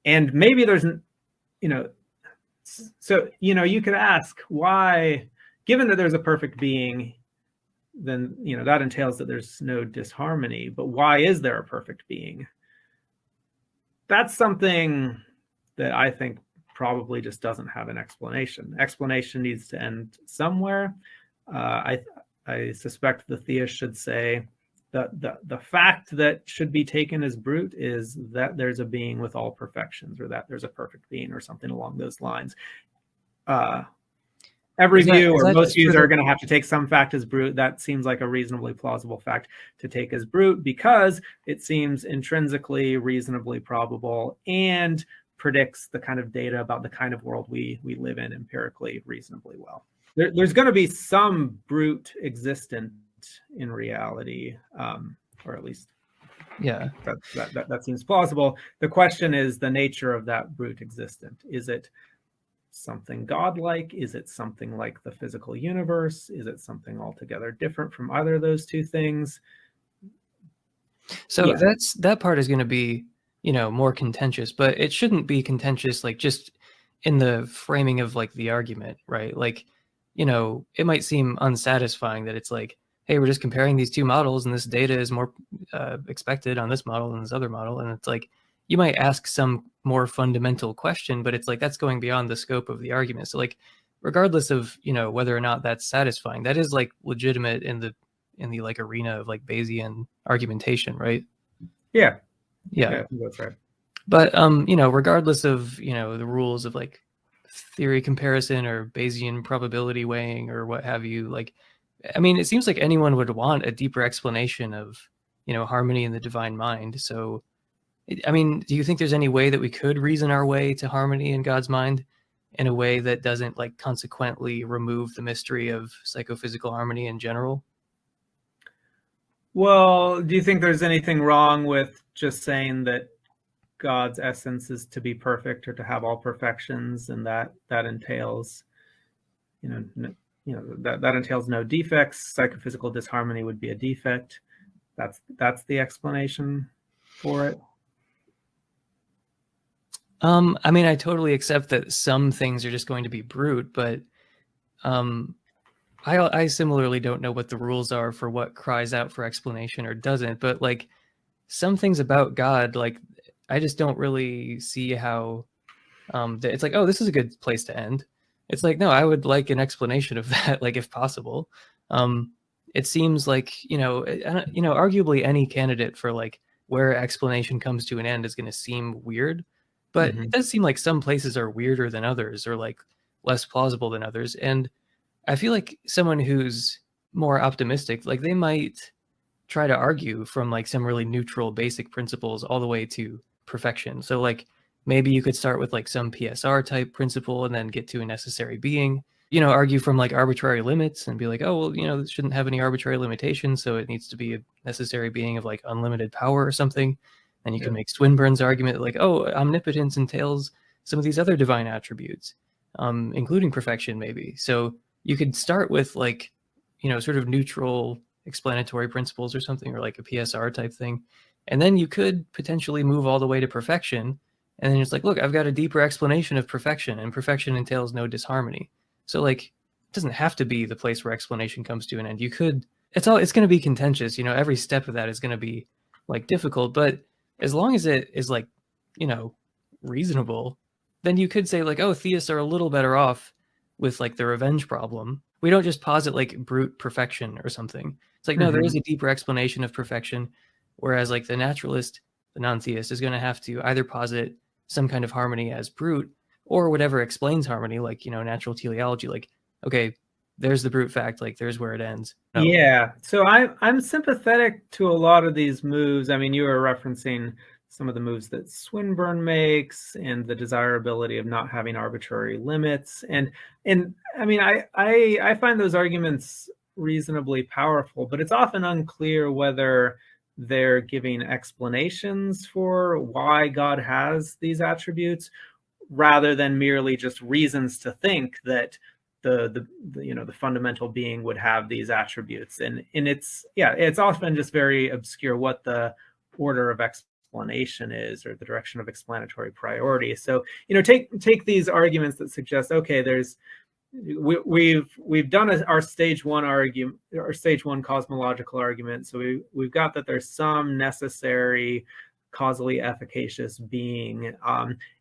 And maybe there's, so, you could ask why, given that there's a perfect being, then that entails that there's no disharmony. But why is there a perfect being? That's something that I think probably just doesn't have an explanation. Explanation needs to end somewhere. I suspect the theist should say that the fact that should be taken as brute is that there's a being with all perfections, or that there's a perfect being, or something along those lines. Every view, or most views, are going to have to take some fact as brute. That seems like a reasonably plausible fact to take as brute, because it seems intrinsically reasonably probable and predicts the kind of data about the kind of world we live in empirically reasonably well. There's going to be some brute existent in reality, or at least, yeah, that seems plausible. The question is the nature of that brute existent. Is it something godlike? Is it something like the physical universe? Is it something altogether different from either of those two things? So that part is going to be, more contentious, but it shouldn't be contentious, like, just in the framing of, like, the argument, right? Like, it might seem unsatisfying that it's like, hey, we're just comparing these two models, and this data is more expected on this model than this other model. And it's like, you might ask some more fundamental question, but it's like, that's going beyond the scope of the argument. So, like, regardless of, whether or not that's satisfying, that is, like, legitimate in the like arena of, like, Bayesian argumentation, right? Yeah, yeah, that's right. But regardless of the rules of, like, theory comparison or Bayesian probability weighing or what have you, like, I mean, it seems like anyone would want a deeper explanation of harmony in the divine mind. So, I mean, do you think there's any way that we could reason our way to harmony in God's mind in a way that doesn't, like, consequently remove the mystery of psychophysical harmony in general? Well, do you think there's anything wrong with just saying that God's essence is to be perfect, or to have all perfections, and that entails, that entails no defects? Psychophysical disharmony would be a defect. That's the explanation for it. I mean, I totally accept that some things are just going to be brute, but I similarly don't know what the rules are for what cries out for explanation or doesn't. But, like, some things about God, like, I just don't really see how it's like, oh, this is a good place to end. It's like, no, I would like an explanation of that, like, if possible. It seems like, arguably any candidate for, like, where explanation comes to an end is going to seem weird. But it does seem like some places are weirder than others, or, like, less plausible than others. And I feel like someone who's more optimistic, like, they might try to argue from, like, some really neutral basic principles all the way to perfection. So, like, maybe you could start with, like, some PSR type principle and then get to a necessary being, argue from, like, arbitrary limits and be like, oh, well, this shouldn't have any arbitrary limitations, so it needs to be a necessary being of, like, unlimited power or something. And you can make Swinburne's argument, like, oh, omnipotence entails some of these other divine attributes, including perfection, maybe. So you could start with, like, sort of neutral explanatory principles or something, or like a PSR type thing. And then you could potentially move all the way to perfection. And then it's like, look, I've got a deeper explanation of perfection, and perfection entails no disharmony. So, like, it doesn't have to be the place where explanation comes to an end. You could, it's going to be contentious. Every step of that is going to be, like, difficult, but as long as it is, like, reasonable, then you could say, like, oh, theists are a little better off with, like, the revenge problem. We don't just posit, like, brute perfection or something. It's like, no, there is a deeper explanation of perfection, whereas, like, the naturalist the non-theist, is going to have to either posit some kind of harmony as brute, or whatever explains harmony, like, natural teleology, like, okay, there's the brute fact, like, there's where it ends. No. Yeah, so I'm sympathetic to a lot of these moves. I mean, you were referencing some of the moves that Swinburne makes and the desirability of not having arbitrary limits. And I mean, I find those arguments reasonably powerful, but it's often unclear whether they're giving explanations for why God has these attributes, rather than merely just reasons to think that the fundamental being would have these attributes. And it's often just very obscure what the order of explanation is, or the direction of explanatory priority. So take these arguments that suggest, okay, we've done our stage one argument, or stage one cosmological argument. So we've got that there's some necessary causally efficacious being,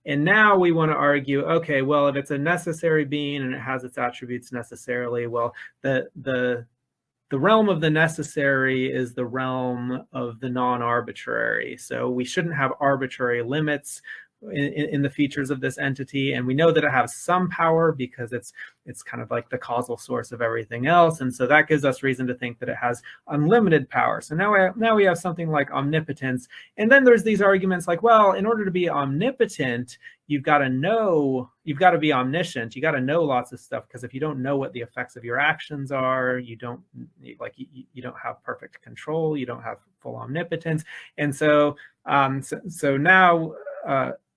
and now we want to argue, okay, well, if it's a necessary being and it has its attributes necessarily, well, the realm of the necessary is the realm of the non-arbitrary. So we shouldn't have arbitrary limits in the features of this entity, and we know that it has some power because it's kind of like the causal source of everything else, and so that gives us reason to think that it has unlimited power. So now we have something like omnipotence, and then there's these arguments like, well, in order to be omnipotent, you've got to be omniscient. You got to know lots of stuff, because if you don't know what the effects of your actions are, you don't have perfect control, you don't have full omnipotence. And so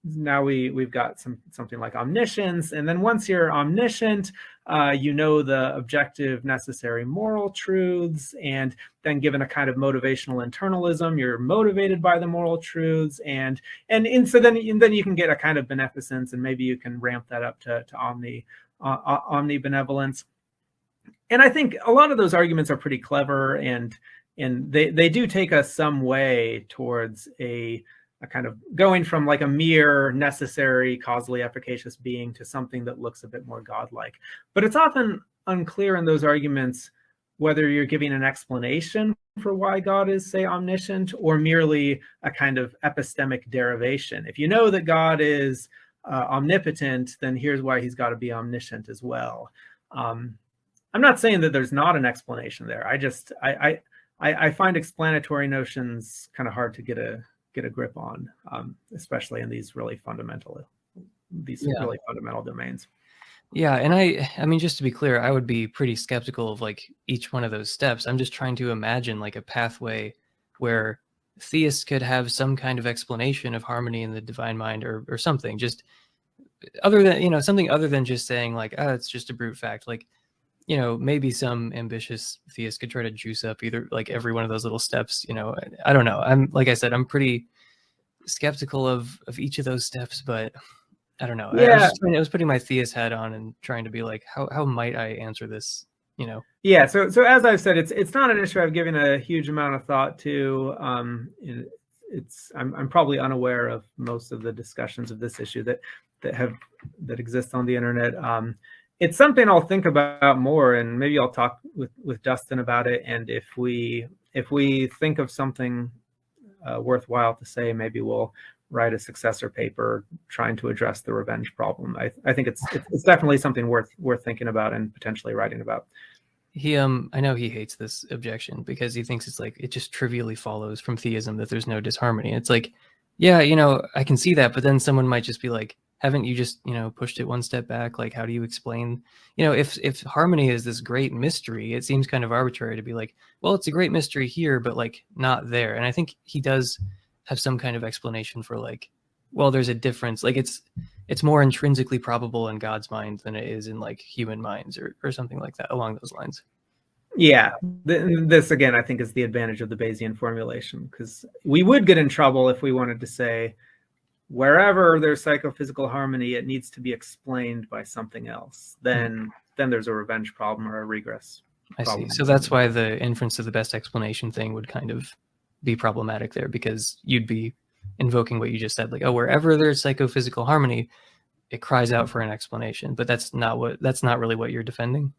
now we've got something like omniscience, and then once you're omniscient, the objective necessary moral truths, and then given a kind of motivational internalism, you're motivated by the moral truths, and so then you can get a kind of beneficence, and maybe you can ramp that up to omnibenevolence. And I think a lot of those arguments are pretty clever, and they do take us some way towards a kind of going from like a mere necessary causally efficacious being to something that looks a bit more godlike. But it's often unclear in those arguments whether you're giving an explanation for why God is, say, omniscient, or merely a kind of epistemic derivation. If you know that God is omnipotent, then here's why he's got to be omniscient as well. I'm not saying that there's not an explanation there. I find explanatory notions kind of hard to get a grip on, especially in these really fundamental domains. Yeah, and I mean, just to be clear, I would be pretty skeptical of like each one of those steps. I'm just trying to imagine like a pathway where theists could have some kind of explanation of harmony in the divine mind, or something, just other than, something other than just saying like, oh, it's just a brute fact. Like, maybe some ambitious theist could try to juice up either like every one of those little steps. I don't know. Like I said, I'm pretty skeptical of each of those steps, but I don't know. Yeah. I was putting my theist hat on and trying to be like, how might I answer this? Yeah. So as I've said, it's not an issue I've given a huge amount of thought to. I'm probably unaware of most of the discussions of this issue that exist on the internet. It's something I'll think about more, and maybe I'll talk with Dustin about it. And if we think of something worthwhile to say, maybe we'll write a successor paper trying to address the revenge problem. I think it's definitely something worth thinking about and potentially writing about. I know he hates this objection because he thinks it's like it just trivially follows from theism that there's no disharmony. It's like, yeah, I can see that, but then someone might just be like, haven't you just, pushed it one step back? Like, how do you explain, if harmony is this great mystery, it seems kind of arbitrary to be like, well, it's a great mystery here, but like not there. And I think he does have some kind of explanation for like, well, there's a difference. Like it's more intrinsically probable in God's mind than it is in like human minds, or something like that along those lines. Yeah, this again, I think is the advantage of the Bayesian formulation, because we would get in trouble if we wanted to say, wherever there's psychophysical harmony, it needs to be explained by something else. Then there's a revenge problem or a regress problem. I see. So that's why the inference of the best explanation thing would kind of be problematic there, because you'd be invoking what you just said, like, oh, wherever there's psychophysical harmony, it cries out for an explanation. But that's not really what you're defending.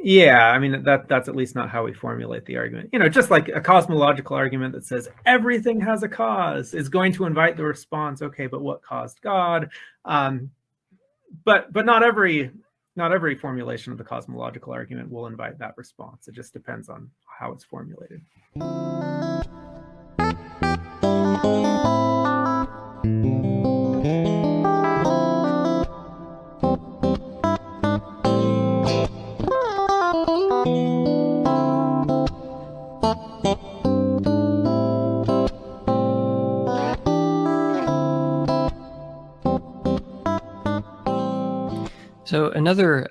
Yeah, I mean, that's at least not how we formulate the argument. Just like a cosmological argument that says everything has a cause is going to invite the response, okay, but what caused God? But not every formulation of the cosmological argument will invite that response. It just depends on how it's formulated. So another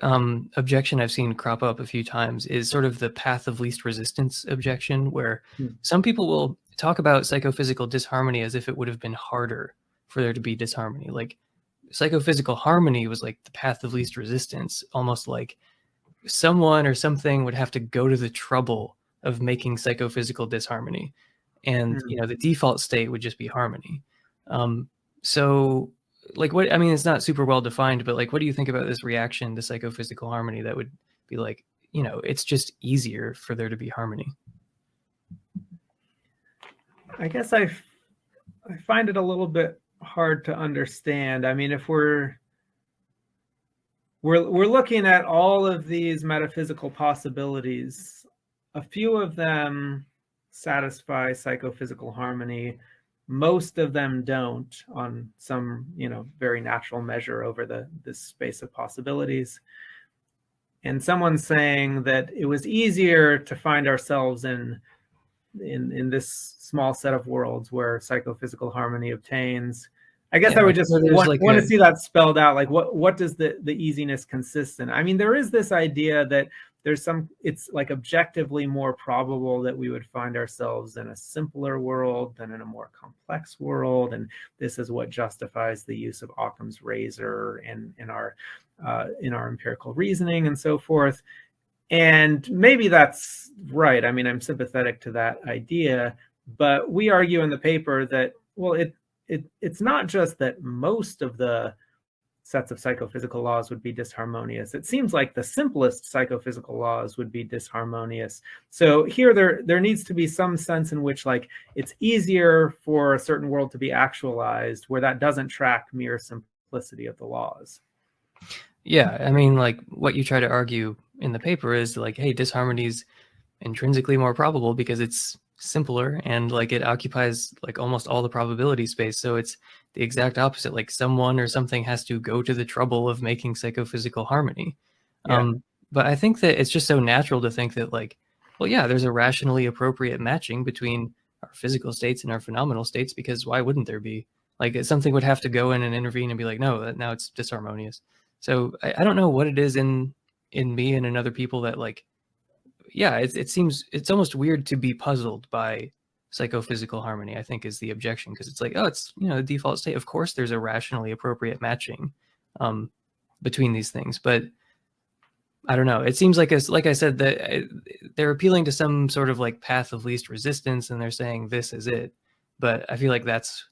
objection I've seen crop up a few times is sort of the path of least resistance objection, where some people will talk about psychophysical disharmony as if it would have been harder for there to be disharmony. Like psychophysical harmony was like the path of least resistance, almost like someone or something would have to go to the trouble of making psychophysical disharmony. And, the default state would just be harmony. So like what, I mean, it's not super well defined, but like, what do you think about this reaction to psychophysical harmony that would be like, it's just easier for there to be harmony? I guess I find it a little bit hard to understand. I mean, if we're looking at all of these metaphysical possibilities, a few of them satisfy psychophysical harmony. Most of them don't on some, very natural measure over this space of possibilities. And someone's saying that it was easier to find ourselves in this small set of worlds where psychophysical harmony obtains. I guess I would just want to see that spelled out. Like what does the easiness consist in? I mean, there is this idea that it's like objectively more probable that we would find ourselves in a simpler world than in a more complex world. And this is what justifies the use of Occam's razor in our empirical reasoning and so forth. And maybe that's right. I mean, I'm sympathetic to that idea, but we argue in the paper that, well, it's not just that most of the sets of psychophysical laws would be disharmonious. It seems like the simplest psychophysical laws would be disharmonious. So here there needs to be some sense in which like it's easier for a certain world to be actualized where that doesn't track mere simplicity of the laws. Yeah, I mean, like what you try to argue in the paper is like, hey, disharmony is intrinsically more probable because it's simpler and like it occupies like almost all the probability space. So it's the exact opposite. Like someone or something has to go to the trouble of making psychophysical harmony. Yeah. But I think that it's just so natural to think that like, well, yeah, there's a rationally appropriate matching between our physical states and our phenomenal states, because why wouldn't there be? Like something would have to go in and intervene and be like, no, now it's disharmonious. So I don't know what it is in me and in other people that like, yeah, it seems it's almost weird to be puzzled by psychophysical harmony, I think, is the objection, because it's like, oh, it's the default state. Of course, there's a rationally appropriate matching between these things, but I don't know. It seems like I said, that they're appealing to some sort of like path of least resistance, and they're saying this is it. But I feel like that's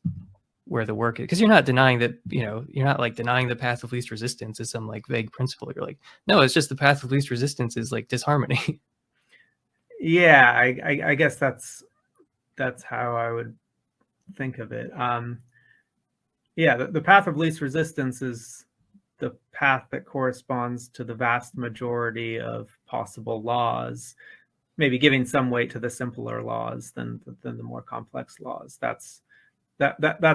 where the work is, because you're not denying that, you're not like denying the path of least resistance is some like vague principle. You're like, no, it's just the path of least resistance is like disharmony. Yeah, I guess that's how I would think of it. Yeah, the path of least resistance is the path that corresponds to the vast majority of possible laws, maybe giving some weight to the simpler laws than the more complex laws. That's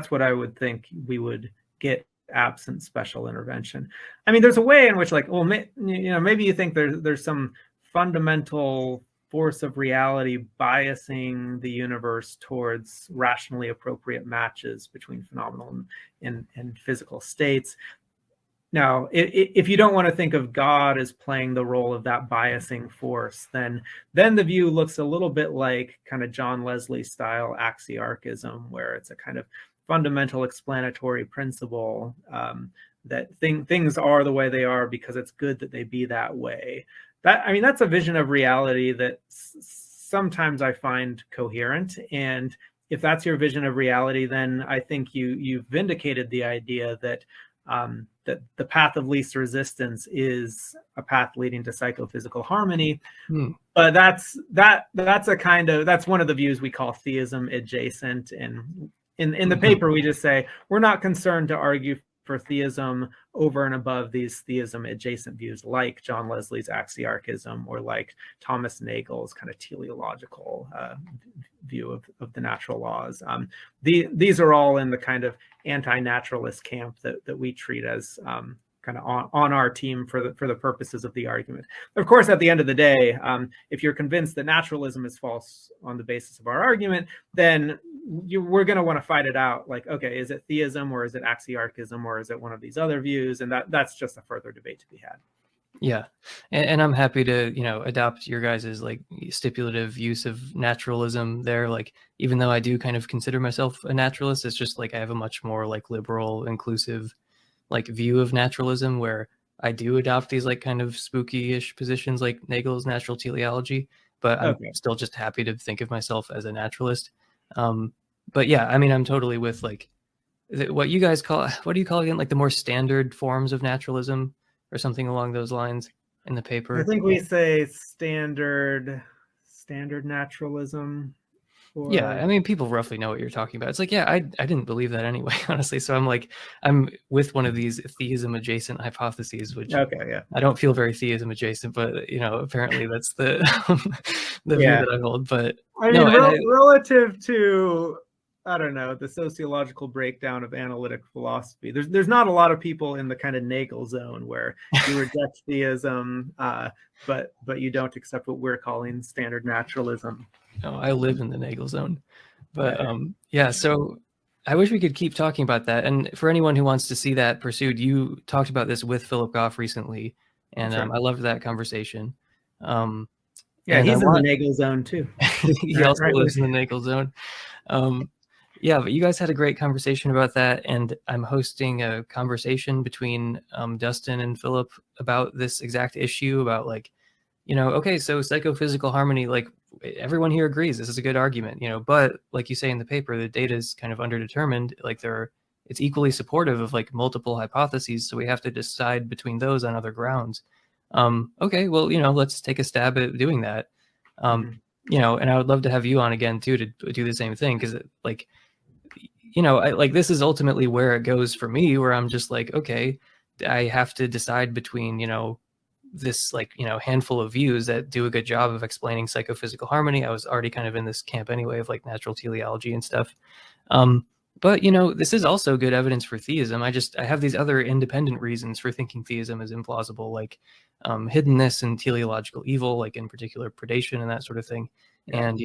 what I would think we would get absent special intervention. I mean, there's a way in which, like, well, maybe you think there's some fundamental force of reality biasing the universe towards rationally appropriate matches between phenomenal and physical states. Now, if you don't want to think of God as playing the role of that biasing force, then the view looks a little bit like kind of John Leslie style axiarchism, where it's a kind of fundamental explanatory principle that things are the way they are because it's good that they be that way. That's a vision of reality that sometimes I find coherent. And if that's your vision of reality, then I think you've vindicated the idea that that the path of least resistance is a path leading to psychophysical harmony. But that's one of the views we call theism adjacent. And in the paper, we just say we're not concerned to argue for theism over and above these theism adjacent views, like John Leslie's axiarchism or like Thomas Nagel's kind of teleological view of the natural laws. These are all in the kind of anti-naturalist camp that we treat as kind of on our team for the purposes of the argument. Of course, at the end of the day, if you're convinced that naturalism is false on the basis of our argument, then we're going to want to fight it out. Like, okay, is it theism or is it axiarchism or is it one of these other views? And that's just a further debate to be had. Yeah, and I'm happy to adopt your guys's like stipulative use of naturalism there. Like, even though I do kind of consider myself a naturalist, it's just like I have a much more like liberal, inclusive like view of naturalism, where I do adopt these like kind of spooky-ish positions like Nagel's natural teleology, but I'm still just happy to think of myself as a naturalist. But yeah, I mean, I'm totally with like what you guys call, what do you call it again? Like the more standard forms of naturalism or something along those lines in the paper. I think we say standard naturalism. Yeah, I mean, people roughly know what you're talking about. It's like, yeah, I didn't believe that anyway, honestly. So I'm with one of these theism adjacent hypotheses, which I don't feel very theism adjacent, but apparently that's the the view that I hold. But I mean, relative to, I don't know, the sociological breakdown of analytic philosophy, there's not a lot of people in the kind of Nagel zone where you reject theism, but you don't accept what we're calling standard naturalism. No, I live in the Nagel zone. But yeah, so I wish we could keep talking about that. And for anyone who wants to see that pursued, you talked about this with Philip Goff recently, and I loved that conversation. Yeah, he's in the Nagel zone too. He also lives in the Nagel zone. Yeah, but you guys had a great conversation about that, and I'm hosting a conversation between Dustin and Philip about this exact issue about like, okay, so psychophysical harmony, like everyone here agrees this is a good argument, but like you say in the paper, the data is kind of underdetermined. Like it's equally supportive of like multiple hypotheses, so we have to decide between those on other grounds. Okay, well, let's take a stab at doing that. And I would love to have you on again too to do the same thing, because like, this is ultimately where it goes for me, where I'm just like, okay, I have to decide between, this like, handful of views that do a good job of explaining psychophysical harmony. I was already kind of in this camp anyway of like natural teleology and stuff. But, this is also good evidence for theism. I have these other independent reasons for thinking theism is implausible, like hiddenness and teleological evil, like in particular predation and that sort of thing. And,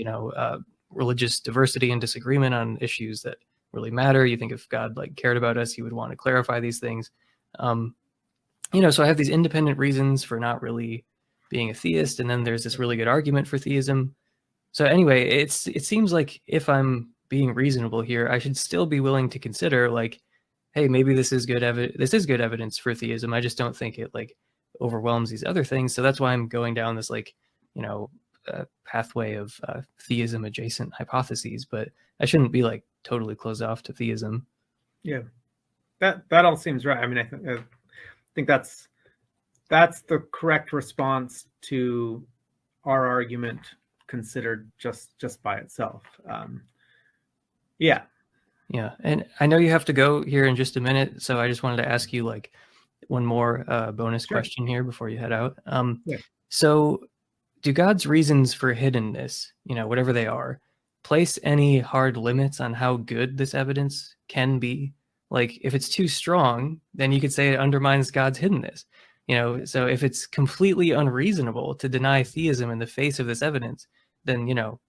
religious diversity and disagreement on issues that really matter. You think if God like cared about us, he would want to clarify these things. So I have these independent reasons for not really being a theist, and then there's this really good argument for theism. So anyway, it seems like if I'm being reasonable here, I should still be willing to consider like, hey, maybe this is good evidence for theism. I just don't think it like overwhelms these other things. So that's why I'm going down this like, pathway of theism adjacent hypotheses, but I shouldn't be like totally closed off to theism. Yeah, that all seems right. I mean, I think that's the correct response to our argument considered just by itself. Yeah, and I know you have to go here in just a minute, so I just wanted to ask you like one more bonus question here before you head out. So do God's reasons for hiddenness, whatever they are, place any hard limits on how good this evidence can be? Like if it's too strong, then you could say it undermines God's hiddenness. So if it's completely unreasonable to deny theism in the face of this evidence, then,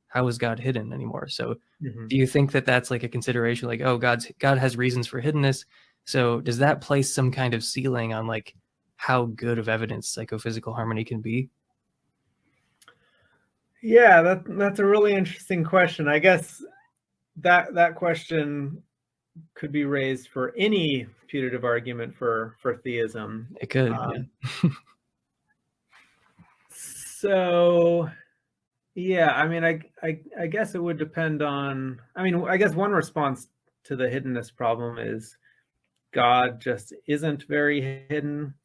how is God hidden anymore? So do you think that that's like a consideration, like, oh, God has reasons for hiddenness. So does that place some kind of ceiling on like how good of evidence psychophysical harmony can be? Yeah, that's a really interesting question. I guess that question could be raised for any putative argument for theism. It could. So, yeah, I mean, I guess it would depend on. I mean, I guess one response to the hiddenness problem is God just isn't very hidden,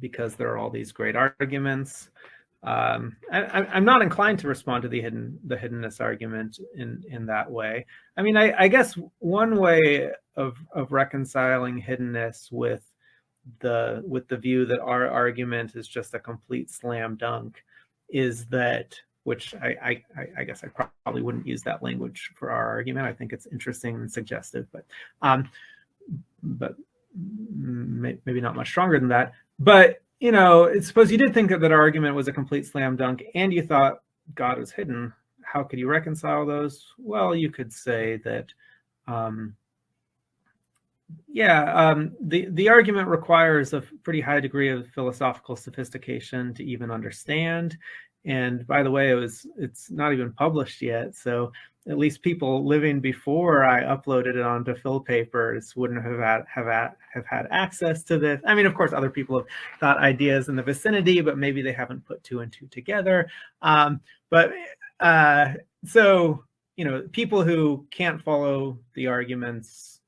because there are all these great arguments. I'm not inclined to respond to the hiddenness argument in that way. I mean, I guess one way of reconciling hiddenness with the view that our argument is just a complete slam dunk is that, which I guess I probably wouldn't use that language for our argument. I think it's interesting and suggestive, but maybe not much stronger than that. But suppose you did think that our argument was a complete slam dunk and you thought God is hidden. How could you reconcile those? Well, you could say that, the argument requires a pretty high degree of philosophical sophistication to even understand. And by the way, it's not even published yet, so at least people living before I uploaded it onto Phil Papers wouldn't have had access to this. I mean, of course, other people have thought ideas in the vicinity, but maybe they haven't put two and two together. So people who can't follow the arguments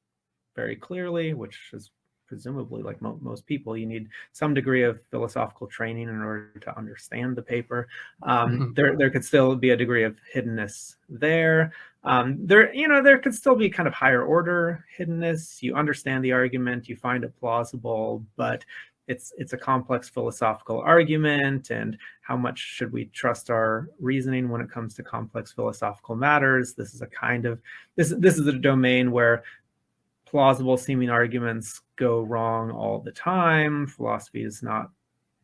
very clearly, which is presumably like most people, you need some degree of philosophical training in order to understand the paper. There could still be a degree of hiddenness there. There could still be kind of higher order hiddenness. You understand the argument, you find it plausible, but it's a complex philosophical argument, and how much should we trust our reasoning when it comes to complex philosophical matters? This is a domain where plausible seeming arguments go wrong all the time. Philosophy is not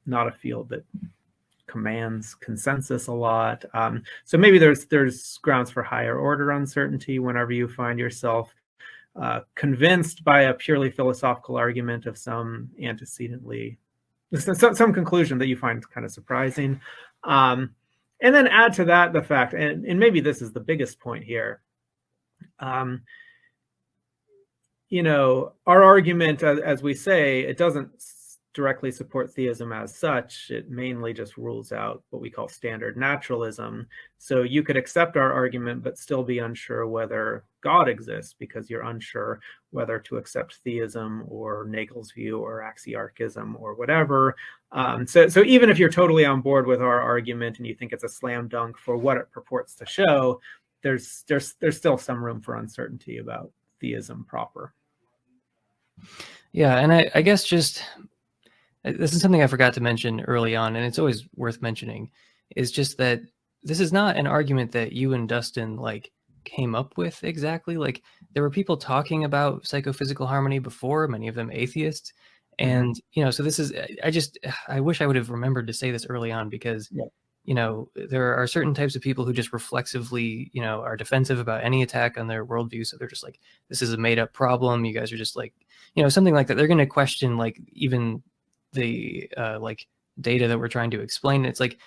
a field that commands consensus a lot. So maybe there's grounds for higher order uncertainty whenever you find yourself convinced by a purely philosophical argument of some antecedently, some conclusion that you find kind of surprising. And then add to that the fact, and maybe this is the biggest point here, our argument, as we say, it doesn't directly support theism as such. It mainly just rules out what we call standard naturalism. So you could accept our argument, but still be unsure whether God exists, because you're unsure whether to accept theism or Nagel's view or axiarchism or whatever. So even if you're totally on board with our argument and you think it's a slam dunk for what it purports to show, there's still some room for uncertainty about theism proper. Yeah, and I guess just, this is something I forgot to mention early on, and it's always worth mentioning, is just that this is not an argument that you and Dustin came up with exactly. Like, there were people talking about psychophysical harmony before, many of them atheists, and so this is, I wish I would have remembered to say this early on, because there are certain types of people who just reflexively, are defensive about any attack on their worldview. So they're just like, this is a made up problem. You guys are just like, something like that. They're going to question even the data that we're trying to explain. It's like,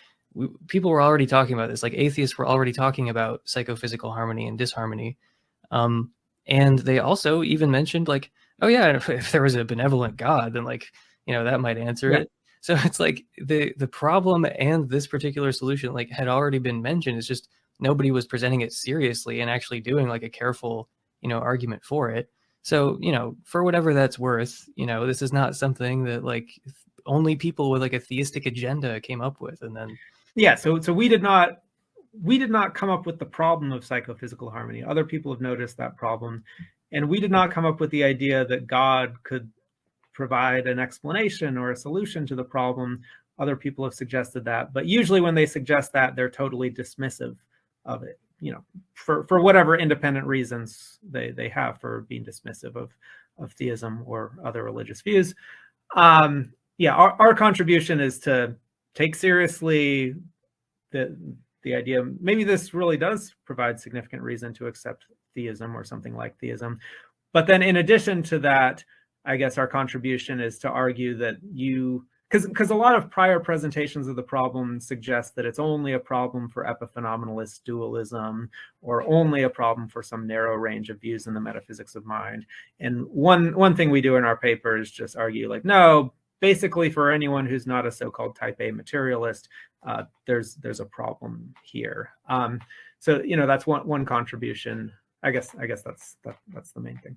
people were already talking about this. Like, atheists were already talking about psychophysical harmony and disharmony. And they also even mentioned oh yeah, if there was a benevolent God, then that might answer it. So it's like the problem and this particular solution had already been mentioned. It's just nobody was presenting it seriously and actually doing a careful, argument for it. So, for whatever that's worth, this is not something that only people with a theistic agenda came up with. And then so we did not come up with the problem of psychophysical harmony. Other people have noticed that problem, and we did not come up with the idea that God could provide an explanation or a solution to the problem. Other people have suggested that, but usually when they suggest that, they're totally dismissive of it, for whatever independent reasons they have for being dismissive of theism or other religious views. Our contribution is to take seriously the idea, maybe this really does provide significant reason to accept theism or something like theism. But then in addition to that, I guess our contribution is to argue that because a lot of prior presentations of the problem suggest that it's only a problem for epiphenomenalist dualism, or only a problem for some narrow range of views in the metaphysics of mind. And one thing we do in our paper is just argue no, basically for anyone who's not a so-called type A materialist, there's a problem here. So that's one contribution I guess that's the main thing.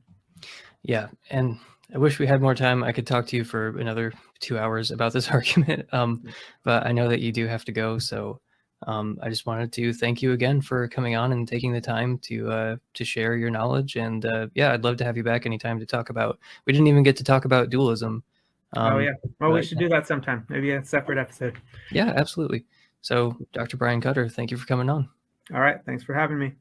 Yeah, and I wish we had more time. I could talk to you for another 2 hours about this argument, but I know that you do have to go. So I just wanted to thank you again for coming on and taking the time to share your knowledge. And yeah, I'd love to have you back anytime to talk about. We didn't even get to talk about dualism. Oh yeah, well, we should do that sometime. Maybe a separate episode. Yeah, absolutely. So, Dr. Brian Cutter, thank you for coming on. All right, thanks for having me.